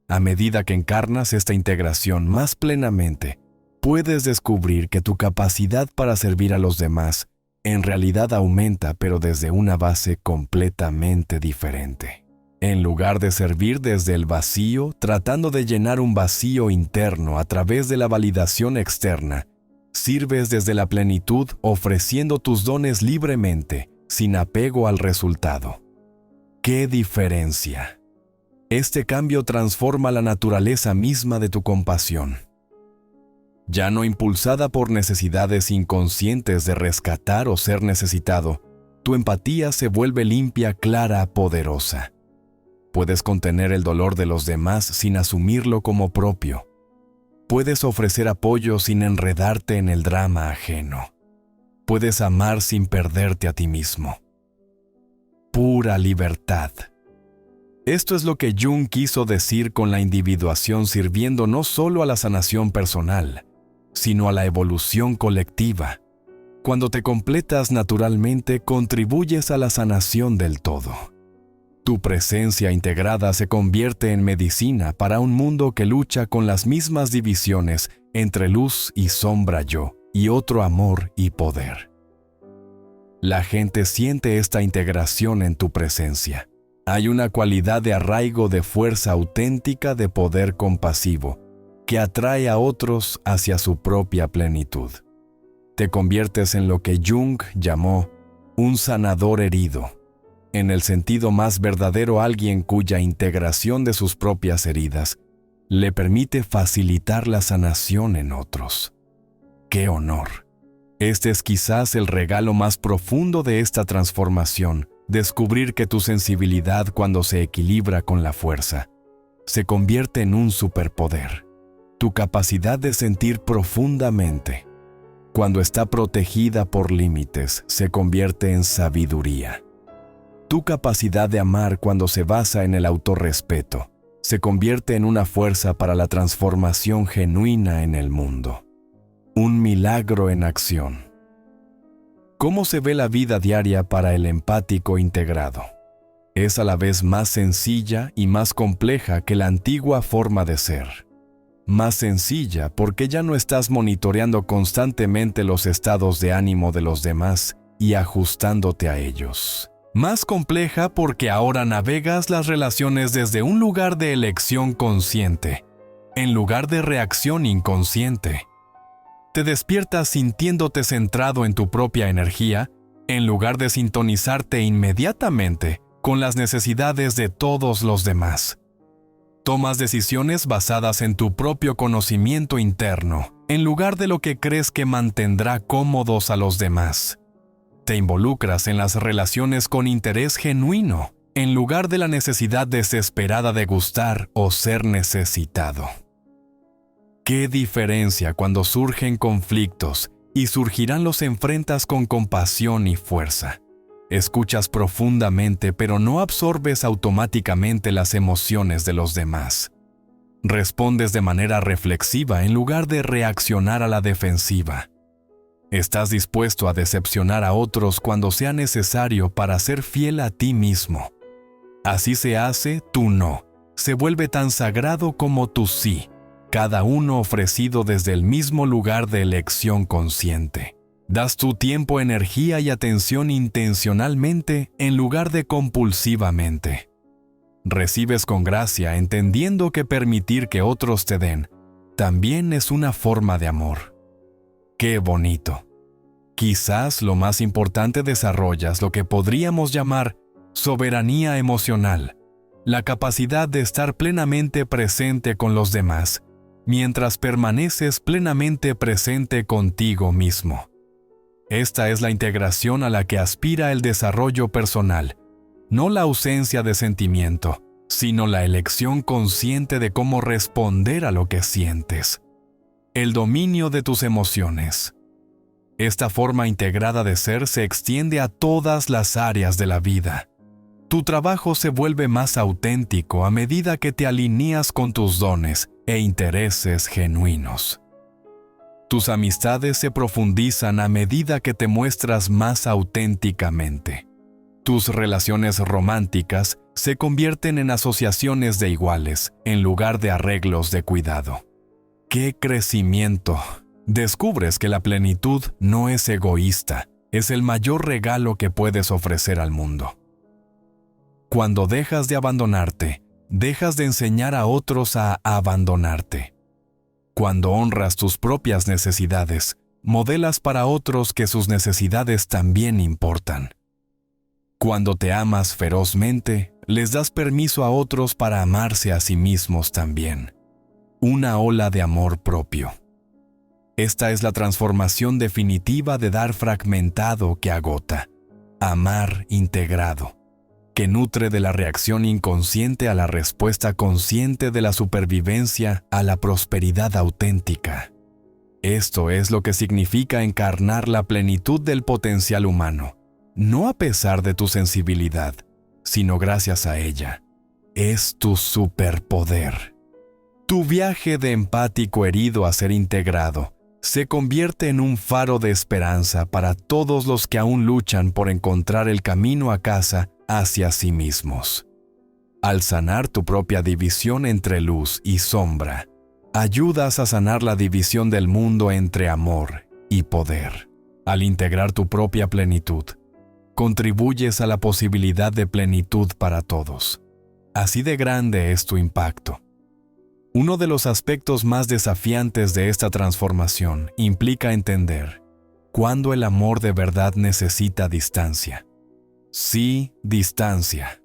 A medida que encarnas esta integración más plenamente, puedes descubrir que tu capacidad para servir a los demás en realidad aumenta, pero desde una base completamente diferente. En lugar de servir desde el vacío, tratando de llenar un vacío interno a través de la validación externa, sirves desde la plenitud, ofreciendo tus dones libremente, sin apego al resultado. ¡Qué diferencia! Este cambio transforma la naturaleza misma de tu compasión. Ya no impulsada por necesidades inconscientes de rescatar o ser necesitado, tu empatía se vuelve limpia, clara, poderosa. Puedes contener el dolor de los demás sin asumirlo como propio. Puedes ofrecer apoyo sin enredarte en el drama ajeno. Puedes amar sin perderte a ti mismo. Pura libertad. Esto es lo que Jung quiso decir con la individuación, sirviendo no solo a la sanación personal, sino a la evolución colectiva. Cuando te completas naturalmente, contribuyes a la sanación del todo. Tu presencia integrada se convierte en medicina para un mundo que lucha con las mismas divisiones entre luz y sombra yo, y otro amor y poder. La gente siente esta integración en tu presencia. Hay una cualidad de arraigo, de fuerza auténtica, de poder compasivo, que atrae a otros hacia su propia plenitud. Te conviertes en lo que Jung llamó un sanador herido. En el sentido más verdadero, alguien cuya integración de sus propias heridas le permite facilitar la sanación en otros. ¡Qué honor! Este es quizás el regalo más profundo de esta transformación, descubrir que tu sensibilidad, cuando se equilibra con la fuerza, se convierte en un superpoder. Tu capacidad de sentir profundamente, cuando está protegida por límites, se convierte en sabiduría. Tu capacidad de amar, cuando se basa en el autorrespeto, se convierte en una fuerza para la transformación genuina en el mundo. Un milagro en acción. ¿Cómo se ve la vida diaria para el empático integrado? Es a la vez más sencilla y más compleja que la antigua forma de ser. Más sencilla porque ya no estás monitoreando constantemente los estados de ánimo de los demás y ajustándote a ellos. Más compleja porque ahora navegas las relaciones desde un lugar de elección consciente, en lugar de reacción inconsciente. Te despiertas sintiéndote centrado en tu propia energía, en lugar de sintonizarte inmediatamente con las necesidades de todos los demás. Tomas decisiones basadas en tu propio conocimiento interno, en lugar de lo que crees que mantendrá cómodos a los demás. Te involucras en las relaciones con interés genuino, en lugar de la necesidad desesperada de gustar o ser necesitado. ¡Qué diferencia cuando surgen conflictos y surgirán los enfrentas con compasión y fuerza! Escuchas profundamente, pero no absorbes automáticamente las emociones de los demás. Respondes de manera reflexiva en lugar de reaccionar a la defensiva. Estás dispuesto a decepcionar a otros cuando sea necesario para ser fiel a ti mismo. Así se hace, tu no se vuelve tan sagrado como tu sí, cada uno ofrecido desde el mismo lugar de elección consciente. Das tu tiempo, energía y atención intencionalmente en lugar de compulsivamente. Recibes con gracia, entendiendo que permitir que otros te den también es una forma de amor. ¡Qué bonito! Quizás lo más importante, desarrollas lo que podríamos llamar soberanía emocional, la capacidad de estar plenamente presente con los demás, mientras permaneces plenamente presente contigo mismo. Esta es la integración a la que aspira el desarrollo personal, no la ausencia de sentimiento, sino la elección consciente de cómo responder a lo que sientes. El dominio de tus emociones. Esta forma integrada de ser se extiende a todas las áreas de la vida. Tu trabajo se vuelve más auténtico a medida que te alineas con tus dones e intereses genuinos. Tus amistades se profundizan a medida que te muestras más auténticamente. Tus relaciones románticas se convierten en asociaciones de iguales, en lugar de arreglos de cuidado. ¡Qué crecimiento! Descubres que la plenitud no es egoísta, es el mayor regalo que puedes ofrecer al mundo. Cuando dejas de abandonarte, dejas de enseñar a otros a abandonarte. Cuando honras tus propias necesidades, modelas para otros que sus necesidades también importan. Cuando te amas ferozmente, les das permiso a otros para amarse a sí mismos también. Una ola de amor propio. Esta es la transformación definitiva de dar fragmentado que agota, amar integrado, que nutre de la reacción inconsciente a la respuesta consciente, de la supervivencia a la prosperidad auténtica. Esto es lo que significa encarnar la plenitud del potencial humano, no a pesar de tu sensibilidad, sino gracias a ella. Es tu superpoder. Tu viaje de empático herido a ser integrado se convierte en un faro de esperanza para todos los que aún luchan por encontrar el camino a casa hacia sí mismos. Al sanar tu propia división entre luz y sombra, ayudas a sanar la división del mundo entre amor y poder. Al integrar tu propia plenitud, contribuyes a la posibilidad de plenitud para todos. Así de grande es tu impacto. Uno de los aspectos más desafiantes de esta transformación implica entender cuándo el amor de verdad necesita distancia. Sí, distancia.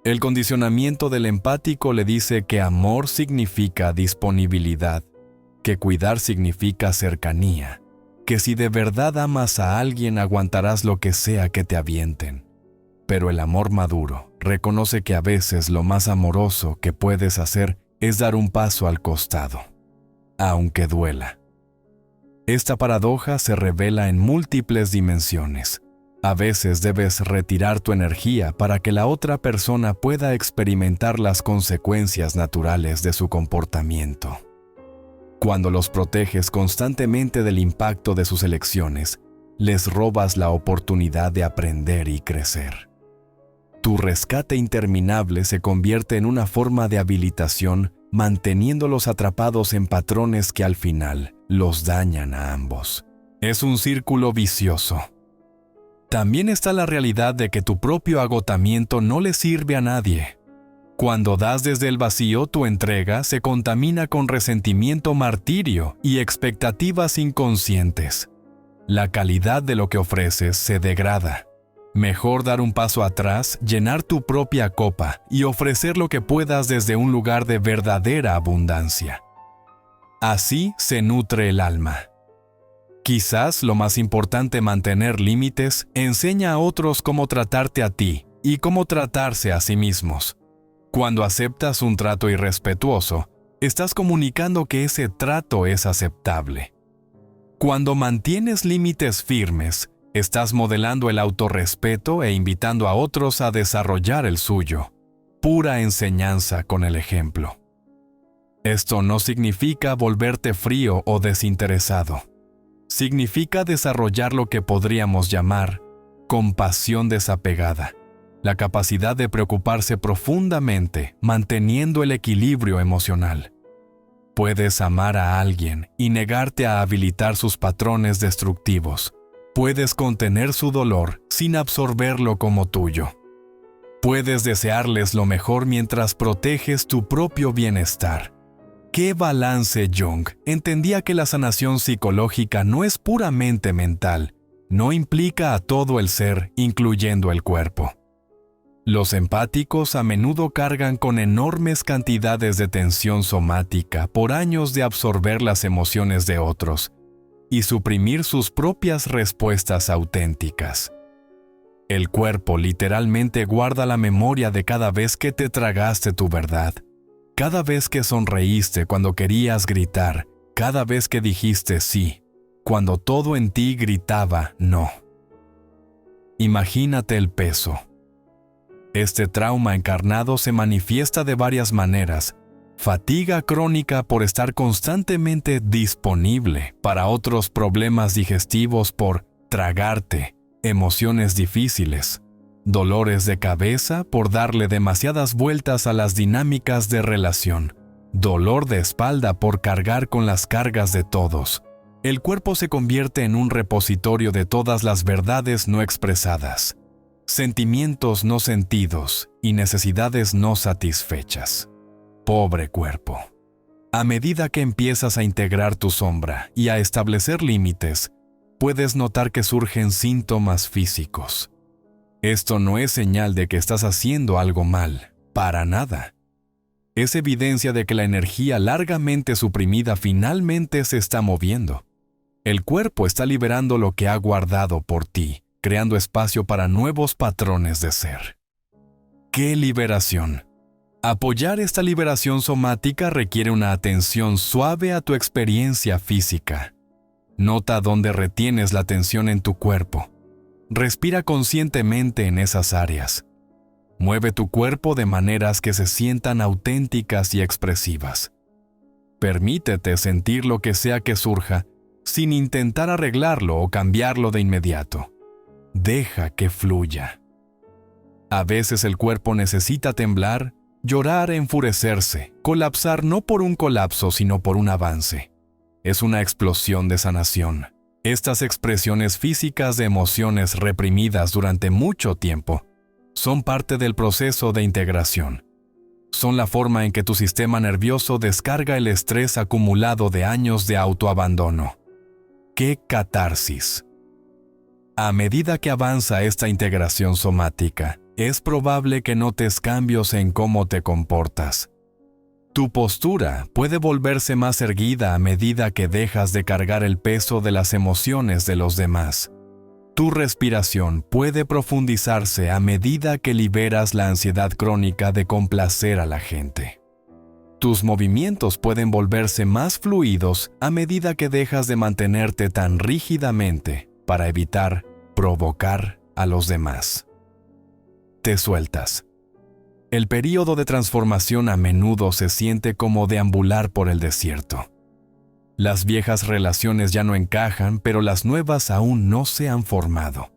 El condicionamiento del empático le dice que amor significa disponibilidad, que cuidar significa cercanía, que si de verdad amas a alguien aguantarás lo que sea que te avienten. Pero el amor maduro reconoce que a veces lo más amoroso que puedes hacer es dar un paso al costado, aunque duela. Esta paradoja se revela en múltiples dimensiones. A veces debes retirar tu energía para que la otra persona pueda experimentar las consecuencias naturales de su comportamiento. Cuando los proteges constantemente del impacto de sus elecciones, les robas la oportunidad de aprender y crecer. Tu rescate interminable se convierte en una forma de habilitación, manteniéndolos atrapados en patrones que al final los dañan a ambos. Es un círculo vicioso. También está la realidad de que tu propio agotamiento no le sirve a nadie. Cuando das desde el vacío, tu entrega se contamina con resentimiento martirio y expectativas inconscientes. La calidad de lo que ofreces se degrada. Mejor dar un paso atrás, llenar tu propia copa y ofrecer lo que puedas desde un lugar de verdadera abundancia. Así se nutre el alma. Quizás lo más importante, mantener límites, enseña a otros cómo tratarte a ti y cómo tratarse a sí mismos. Cuando aceptas un trato irrespetuoso, estás comunicando que ese trato es aceptable. Cuando mantienes límites firmes, estás modelando el autorrespeto e invitando a otros a desarrollar el suyo. Pura enseñanza con el ejemplo. Esto no significa volverte frío o desinteresado. Significa desarrollar lo que podríamos llamar compasión desapegada, la capacidad de preocuparse profundamente, manteniendo el equilibrio emocional. Puedes amar a alguien y negarte a habilitar sus patrones destructivos. Puedes contener su dolor sin absorberlo como tuyo. Puedes desearles lo mejor mientras proteges tu propio bienestar. ¿Qué balance? Jung entendía que la sanación psicológica no es puramente mental, no implica a todo el ser, incluyendo el cuerpo. Los empáticos a menudo cargan con enormes cantidades de tensión somática por años de absorber las emociones de otros y suprimir sus propias respuestas auténticas. El cuerpo literalmente guarda la memoria de cada vez que te tragaste tu verdad, cada vez que sonreíste cuando querías gritar, cada vez que dijiste sí, cuando todo en ti gritaba no. Imagínate el peso. Este trauma encarnado se manifiesta de varias maneras. Fatiga crónica por estar constantemente disponible para otros problemas digestivos por tragarte, emociones difíciles, dolores de cabeza por darle demasiadas vueltas a las dinámicas de relación, dolor de espalda por cargar con las cargas de todos. El cuerpo se convierte en un repositorio de todas las verdades no expresadas, sentimientos no sentidos y necesidades no satisfechas. Pobre cuerpo. A medida que empiezas a integrar tu sombra y a establecer límites, puedes notar que surgen síntomas físicos. Esto no es señal de que estás haciendo algo mal, para nada. Es evidencia de que la energía largamente suprimida finalmente se está moviendo. El cuerpo está liberando lo que ha guardado por ti, creando espacio para nuevos patrones de ser. ¡Qué liberación! Apoyar esta liberación somática requiere una atención suave a tu experiencia física. Nota dónde retienes la tensión en tu cuerpo. Respira conscientemente en esas áreas. Mueve tu cuerpo de maneras que se sientan auténticas y expresivas. Permítete sentir lo que sea que surja, sin intentar arreglarlo o cambiarlo de inmediato. Deja que fluya. A veces el cuerpo necesita temblar, llorar, enfurecerse, colapsar no por un colapso sino por un avance. Es una explosión de sanación. Estas expresiones físicas de emociones reprimidas durante mucho tiempo son parte del proceso de integración. Son la forma en que tu sistema nervioso descarga el estrés acumulado de años de autoabandono. ¡Qué catarsis! A medida que avanza esta integración somática, es probable que notes cambios en cómo te comportas. Tu postura puede volverse más erguida a medida que dejas de cargar el peso de las emociones de los demás. Tu respiración puede profundizarse a medida que liberas la ansiedad crónica de complacer a la gente. Tus movimientos pueden volverse más fluidos a medida que dejas de mantenerte tan rígidamente para evitar provocar a los demás. Te sueltas. El período de transformación a menudo se siente como deambular por el desierto. Las viejas relaciones ya no encajan, pero las nuevas aún no se han formado.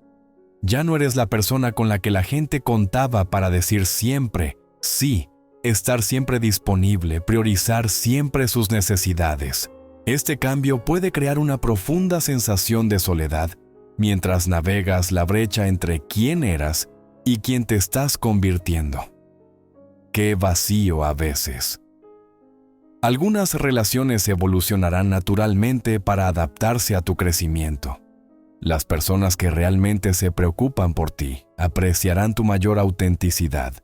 Ya no eres la persona con la que la gente contaba para decir siempre sí, estar siempre disponible, priorizar siempre sus necesidades. Este cambio puede crear una profunda sensación de soledad mientras navegas la brecha entre quién eras y quién te estás convirtiendo. qué vacío a veces. Algunas relaciones evolucionarán naturalmente para adaptarse a tu crecimiento. Las personas que realmente se preocupan por ti apreciarán tu mayor autenticidad,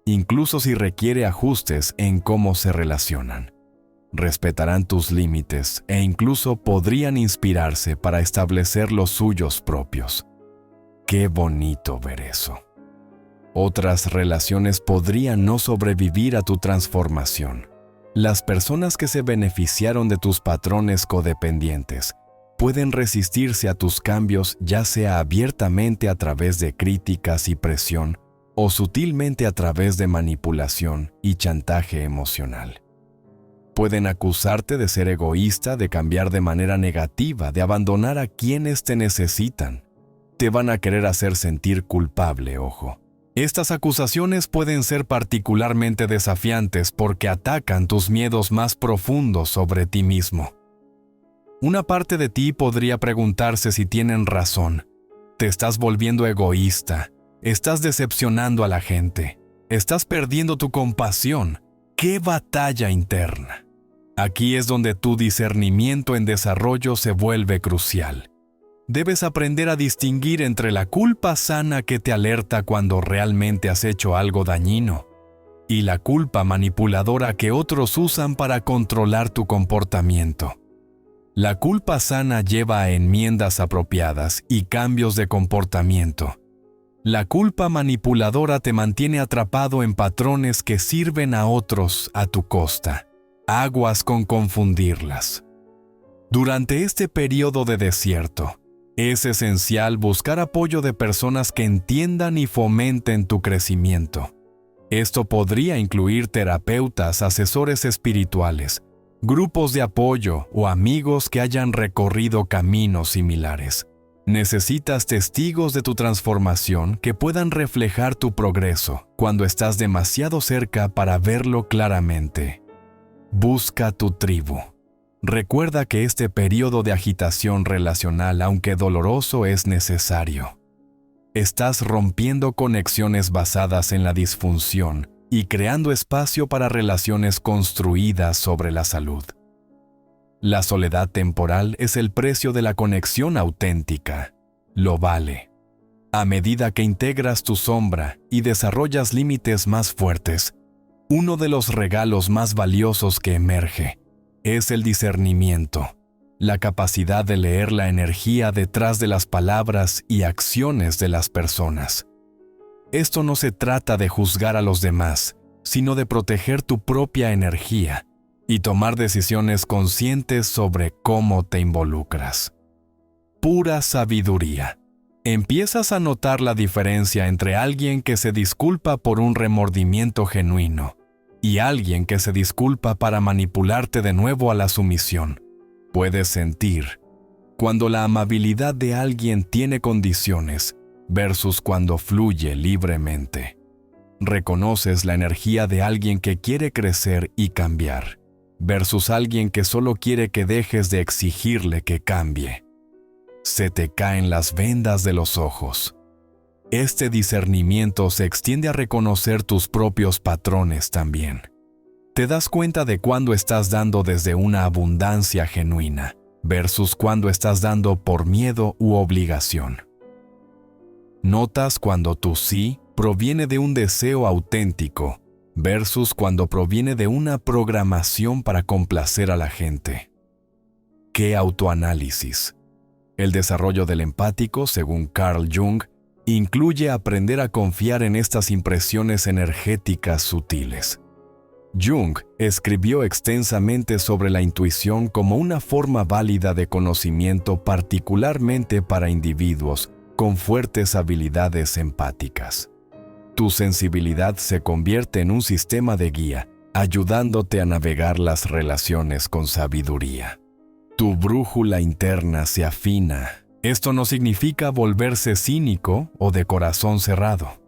incluso si requiere ajustes en cómo se relacionan. Respetarán tus límites e incluso podrían inspirarse para establecer los suyos propios. Qué bonito ver eso. Otras relaciones podrían no sobrevivir a tu transformación. Las personas que se beneficiaron de tus patrones codependientes pueden resistirse a tus cambios, ya sea abiertamente a través de críticas y presión o sutilmente a través de manipulación y chantaje emocional. Pueden acusarte de ser egoísta, de cambiar de manera negativa, de abandonar a quienes te necesitan. Te van a querer hacer sentir culpable, ojo. Estas acusaciones pueden ser particularmente desafiantes porque atacan tus miedos más profundos sobre ti mismo. Una parte de ti podría preguntarse si tienen razón. Te estás volviendo egoísta, estás decepcionando a la gente, estás perdiendo tu compasión. ¡Qué batalla interna! Aquí es donde tu discernimiento en desarrollo se vuelve crucial. Debes aprender a distinguir entre la culpa sana que te alerta cuando realmente has hecho algo dañino y la culpa manipuladora que otros usan para controlar tu comportamiento. La culpa sana lleva a enmiendas apropiadas y cambios de comportamiento. La culpa manipuladora te mantiene atrapado en patrones que sirven a otros a tu costa. Aguas con confundirlas. Durante este periodo de desierto, es esencial buscar apoyo de personas que entiendan y fomenten tu crecimiento. Esto podría incluir terapeutas, asesores espirituales, grupos de apoyo o amigos que hayan recorrido caminos similares. Necesitas testigos de tu transformación que puedan reflejar tu progreso cuando estás demasiado cerca para verlo claramente. Busca tu tribu. Recuerda que este periodo de agitación relacional, aunque doloroso, es necesario. Estás rompiendo conexiones basadas en la disfunción y creando espacio para relaciones construidas sobre la salud. La soledad temporal es el precio de la conexión auténtica. Lo vale. A medida que integras tu sombra y desarrollas límites más fuertes, uno de los regalos más valiosos que emerge es el discernimiento, la capacidad de leer la energía detrás de las palabras y acciones de las personas. Esto no se trata de juzgar a los demás, sino de proteger tu propia energía y tomar decisiones conscientes sobre cómo te involucras. Pura sabiduría. Empiezas a notar la diferencia entre alguien que se disculpa por un remordimiento genuino y alguien que se disculpa para manipularte de nuevo a la sumisión. Puedes sentir cuando la amabilidad de alguien tiene condiciones versus cuando fluye libremente. Reconoces la energía de alguien que quiere crecer y cambiar versus alguien que solo quiere que dejes de exigirle que cambie. Se te caen las vendas de los ojos. Este discernimiento se extiende a reconocer tus propios patrones también. Te das cuenta de cuándo estás dando desde una abundancia genuina versus cuándo estás dando por miedo u obligación. Notas cuando tu sí proviene de un deseo auténtico versus cuando proviene de una programación para complacer a la gente. ¡Qué autoanálisis! El desarrollo del empático, según Carl Jung, incluye aprender a confiar en estas impresiones energéticas sutiles. Jung escribió extensamente sobre la intuición como una forma válida de conocimiento, particularmente para individuos con fuertes habilidades empáticas. Tu sensibilidad se convierte en un sistema de guía, ayudándote a navegar las relaciones con sabiduría. Tu brújula interna se afina. Esto no significa volverse cínico o de corazón cerrado.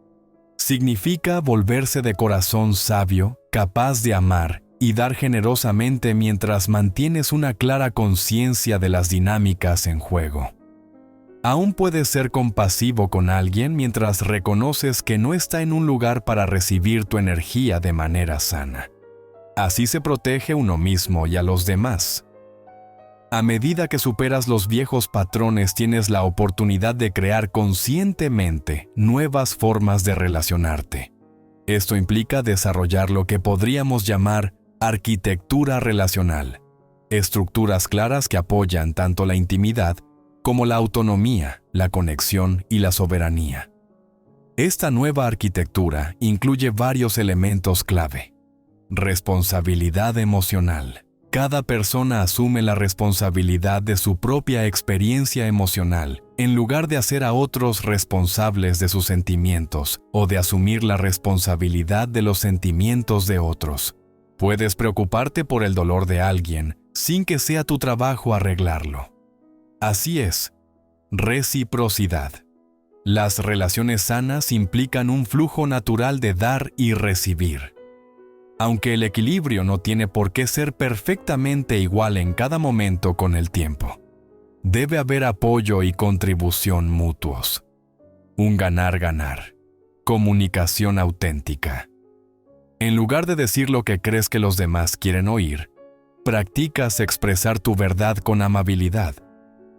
Significa volverse de corazón sabio, capaz de amar y dar generosamente mientras mantienes una clara conciencia de las dinámicas en juego. Aún puedes ser compasivo con alguien mientras reconoces que no está en un lugar para recibir tu energía de manera sana. Así se protege uno mismo y a los demás. A medida que superas los viejos patrones, tienes la oportunidad de crear conscientemente nuevas formas de relacionarte. Esto implica desarrollar lo que podríamos llamar arquitectura relacional, estructuras claras que apoyan tanto la intimidad como la autonomía, la conexión y la soberanía. Esta nueva arquitectura incluye varios elementos clave. Responsabilidad emocional. Cada persona asume la responsabilidad de su propia experiencia emocional, en lugar de hacer a otros responsables de sus sentimientos o de asumir la responsabilidad de los sentimientos de otros. Puedes preocuparte por el dolor de alguien sin que sea tu trabajo arreglarlo. Así es. Reciprocidad. Las relaciones sanas implican un flujo natural de dar y recibir. Aunque el equilibrio no tiene por qué ser perfectamente igual en cada momento con el tiempo, debe haber apoyo y contribución mutuos. Un ganar-ganar. Comunicación auténtica. En lugar de decir lo que crees que los demás quieren oír, practicas expresar tu verdad con amabilidad.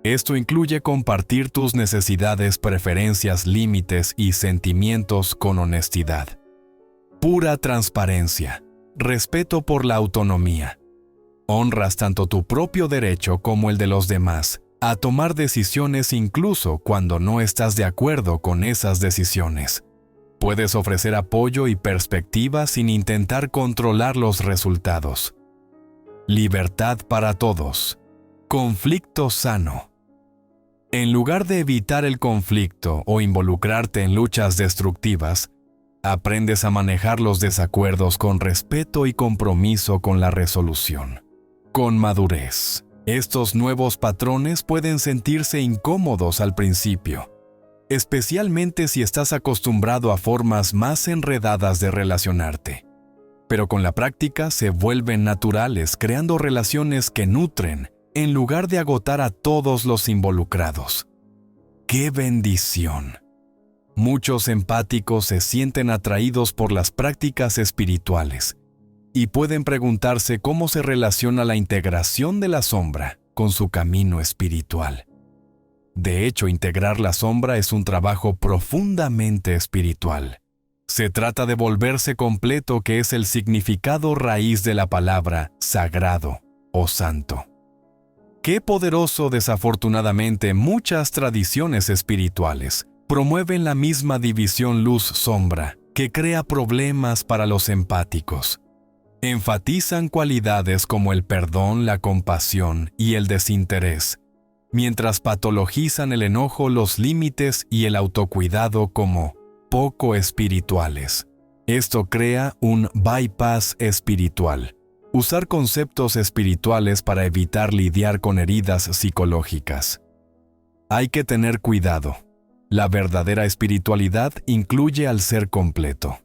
Esto incluye compartir tus necesidades, preferencias, límites y sentimientos con honestidad. Pura transparencia. Respeto por la autonomía. Honras tanto tu propio derecho como el de los demás a tomar decisiones incluso cuando no estás de acuerdo con esas decisiones. Puedes ofrecer apoyo y perspectiva sin intentar controlar los resultados. Libertad para todos. Conflicto sano. En lugar de evitar el conflicto o involucrarte en luchas destructivas, aprendes a manejar los desacuerdos con respeto y compromiso con la resolución. Con madurez, estos nuevos patrones pueden sentirse incómodos al principio, especialmente si estás acostumbrado a formas más enredadas de relacionarte. Pero con la práctica se vuelven naturales, creando relaciones que nutren, en lugar de agotar a todos los involucrados. ¡Qué bendición! Muchos empáticos se sienten atraídos por las prácticas espirituales y pueden preguntarse cómo se relaciona la integración de la sombra con su camino espiritual. De hecho, integrar la sombra es un trabajo profundamente espiritual. Se trata de volverse completo, que es el significado raíz de la palabra sagrado o santo. Qué poderoso. Desafortunadamente, muchas tradiciones espirituales promueven la misma división luz-sombra, que crea problemas para los empáticos. Enfatizan cualidades como el perdón, la compasión y el desinterés, mientras patologizan el enojo, los límites y el autocuidado como poco espirituales. Esto crea un bypass espiritual. Usar conceptos espirituales para evitar lidiar con heridas psicológicas. Hay que tener cuidado. La verdadera espiritualidad incluye al ser completo.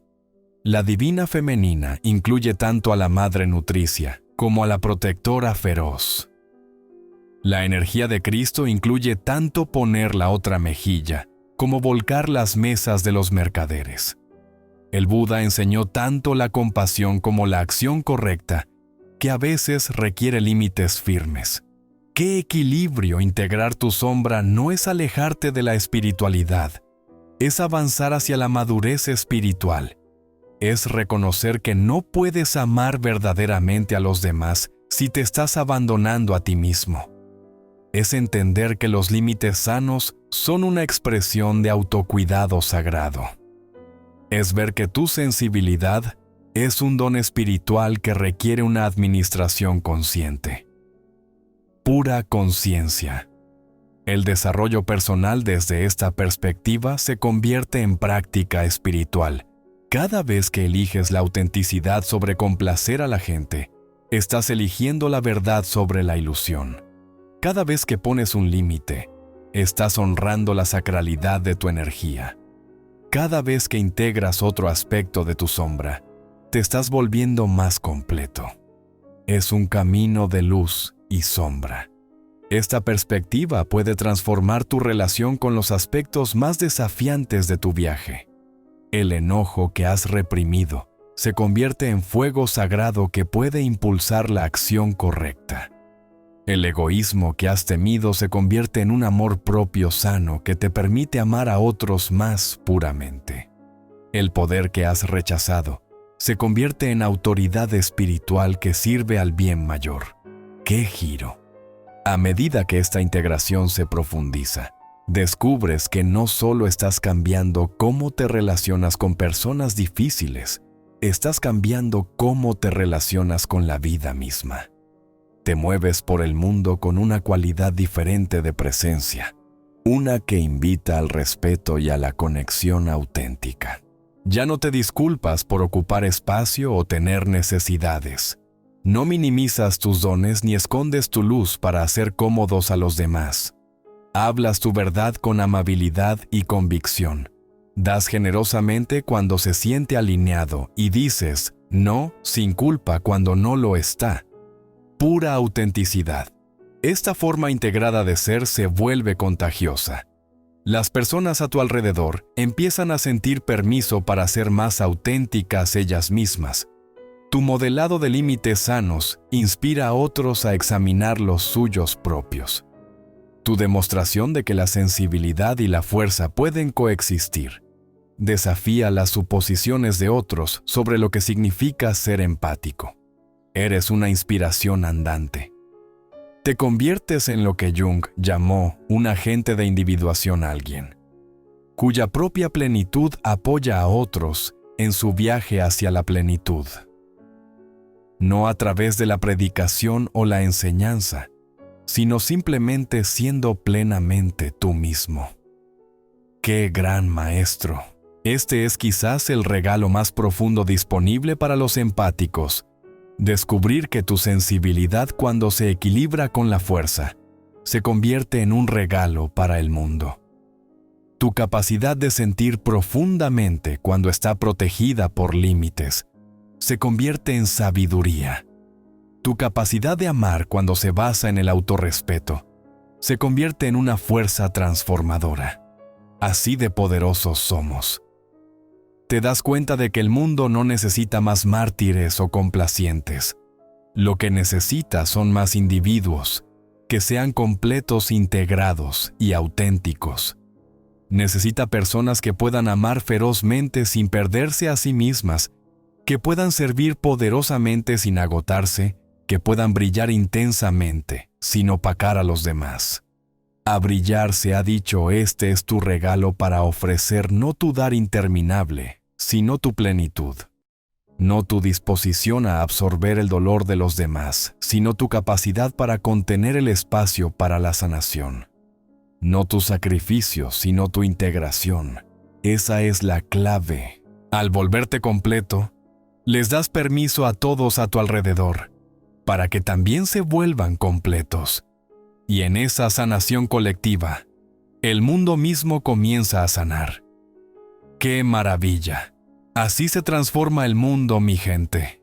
La divina femenina incluye tanto a la madre nutricia como a la protectora feroz. La energía de Cristo incluye tanto poner la otra mejilla como volcar las mesas de los mercaderes. El Buda enseñó tanto la compasión como la acción correcta, que a veces requiere límites firmes. ¡Qué equilibrio! Integrar tu sombra no es alejarte de la espiritualidad, es avanzar hacia la madurez espiritual. Es reconocer que no puedes amar verdaderamente a los demás si te estás abandonando a ti mismo. Es entender que los límites sanos son una expresión de autocuidado sagrado. Es ver que tu sensibilidad es un don espiritual que requiere una administración consciente. Pura conciencia. El desarrollo personal desde esta perspectiva se convierte en práctica espiritual. Cada vez que eliges la autenticidad sobre complacer a la gente, estás eligiendo la verdad sobre la ilusión. Cada vez que pones un límite, estás honrando la sacralidad de tu energía. Cada vez que integras otro aspecto de tu sombra, te estás volviendo más completo. Es un camino de luz y sombra. Esta perspectiva puede transformar tu relación con los aspectos más desafiantes de tu viaje. El enojo que has reprimido se convierte en fuego sagrado que puede impulsar la acción correcta. El egoísmo que has temido se convierte en un amor propio sano que te permite amar a otros más puramente. El poder que has rechazado se convierte en autoridad espiritual que sirve al bien mayor. ¡Qué giro! A medida que esta integración se profundiza, descubres que no solo estás cambiando cómo te relacionas con personas difíciles, estás cambiando cómo te relacionas con la vida misma. Te mueves por el mundo con una cualidad diferente de presencia, una que invita al respeto y a la conexión auténtica. Ya no te disculpas por ocupar espacio o tener necesidades. No minimizas tus dones ni escondes tu luz para hacer cómodos a los demás. Hablas tu verdad con amabilidad y convicción. Das generosamente cuando se siente alineado y dices no sin culpa cuando no lo está. Pura autenticidad. Esta forma integrada de ser se vuelve contagiosa. Las personas a tu alrededor empiezan a sentir permiso para ser más auténticas ellas mismas. Tu modelado de límites sanos inspira a otros a examinar los suyos propios. Tu demostración de que la sensibilidad y la fuerza pueden coexistir desafía las suposiciones de otros sobre lo que significa ser empático. Eres una inspiración andante. Te conviertes en lo que Jung llamó un agente de individuación alguien, cuya propia plenitud apoya a otros en su viaje hacia la plenitud. No a través de la predicación o la enseñanza, sino simplemente siendo plenamente tú mismo. ¡Qué gran maestro! Este es quizás el regalo más profundo disponible para los empáticos. Descubrir que tu sensibilidad, cuando se equilibra con la fuerza, se convierte en un regalo para el mundo. Tu capacidad de sentir profundamente cuando está protegida por límites se convierte en sabiduría. Tu capacidad de amar cuando se basa en el autorrespeto se convierte en una fuerza transformadora. Así de poderosos somos. Te das cuenta de que el mundo no necesita más mártires o complacientes. Lo que necesita son más individuos, que sean completos, integrados y auténticos. Necesita personas que puedan amar ferozmente sin perderse a sí mismas, que puedan servir poderosamente sin agotarse, que puedan brillar intensamente sin opacar a los demás. A brillar se ha dicho, este es tu regalo para ofrecer no tu dar interminable, sino tu plenitud. No tu disposición a absorber el dolor de los demás, sino tu capacidad para contener el espacio para la sanación. No tu sacrificio, sino tu integración. Esa es la clave. Al volverte completo, les das permiso a todos a tu alrededor, para que también se vuelvan completos. Y en esa sanación colectiva, el mundo mismo comienza a sanar. ¡Qué maravilla! Así se transforma el mundo, mi gente.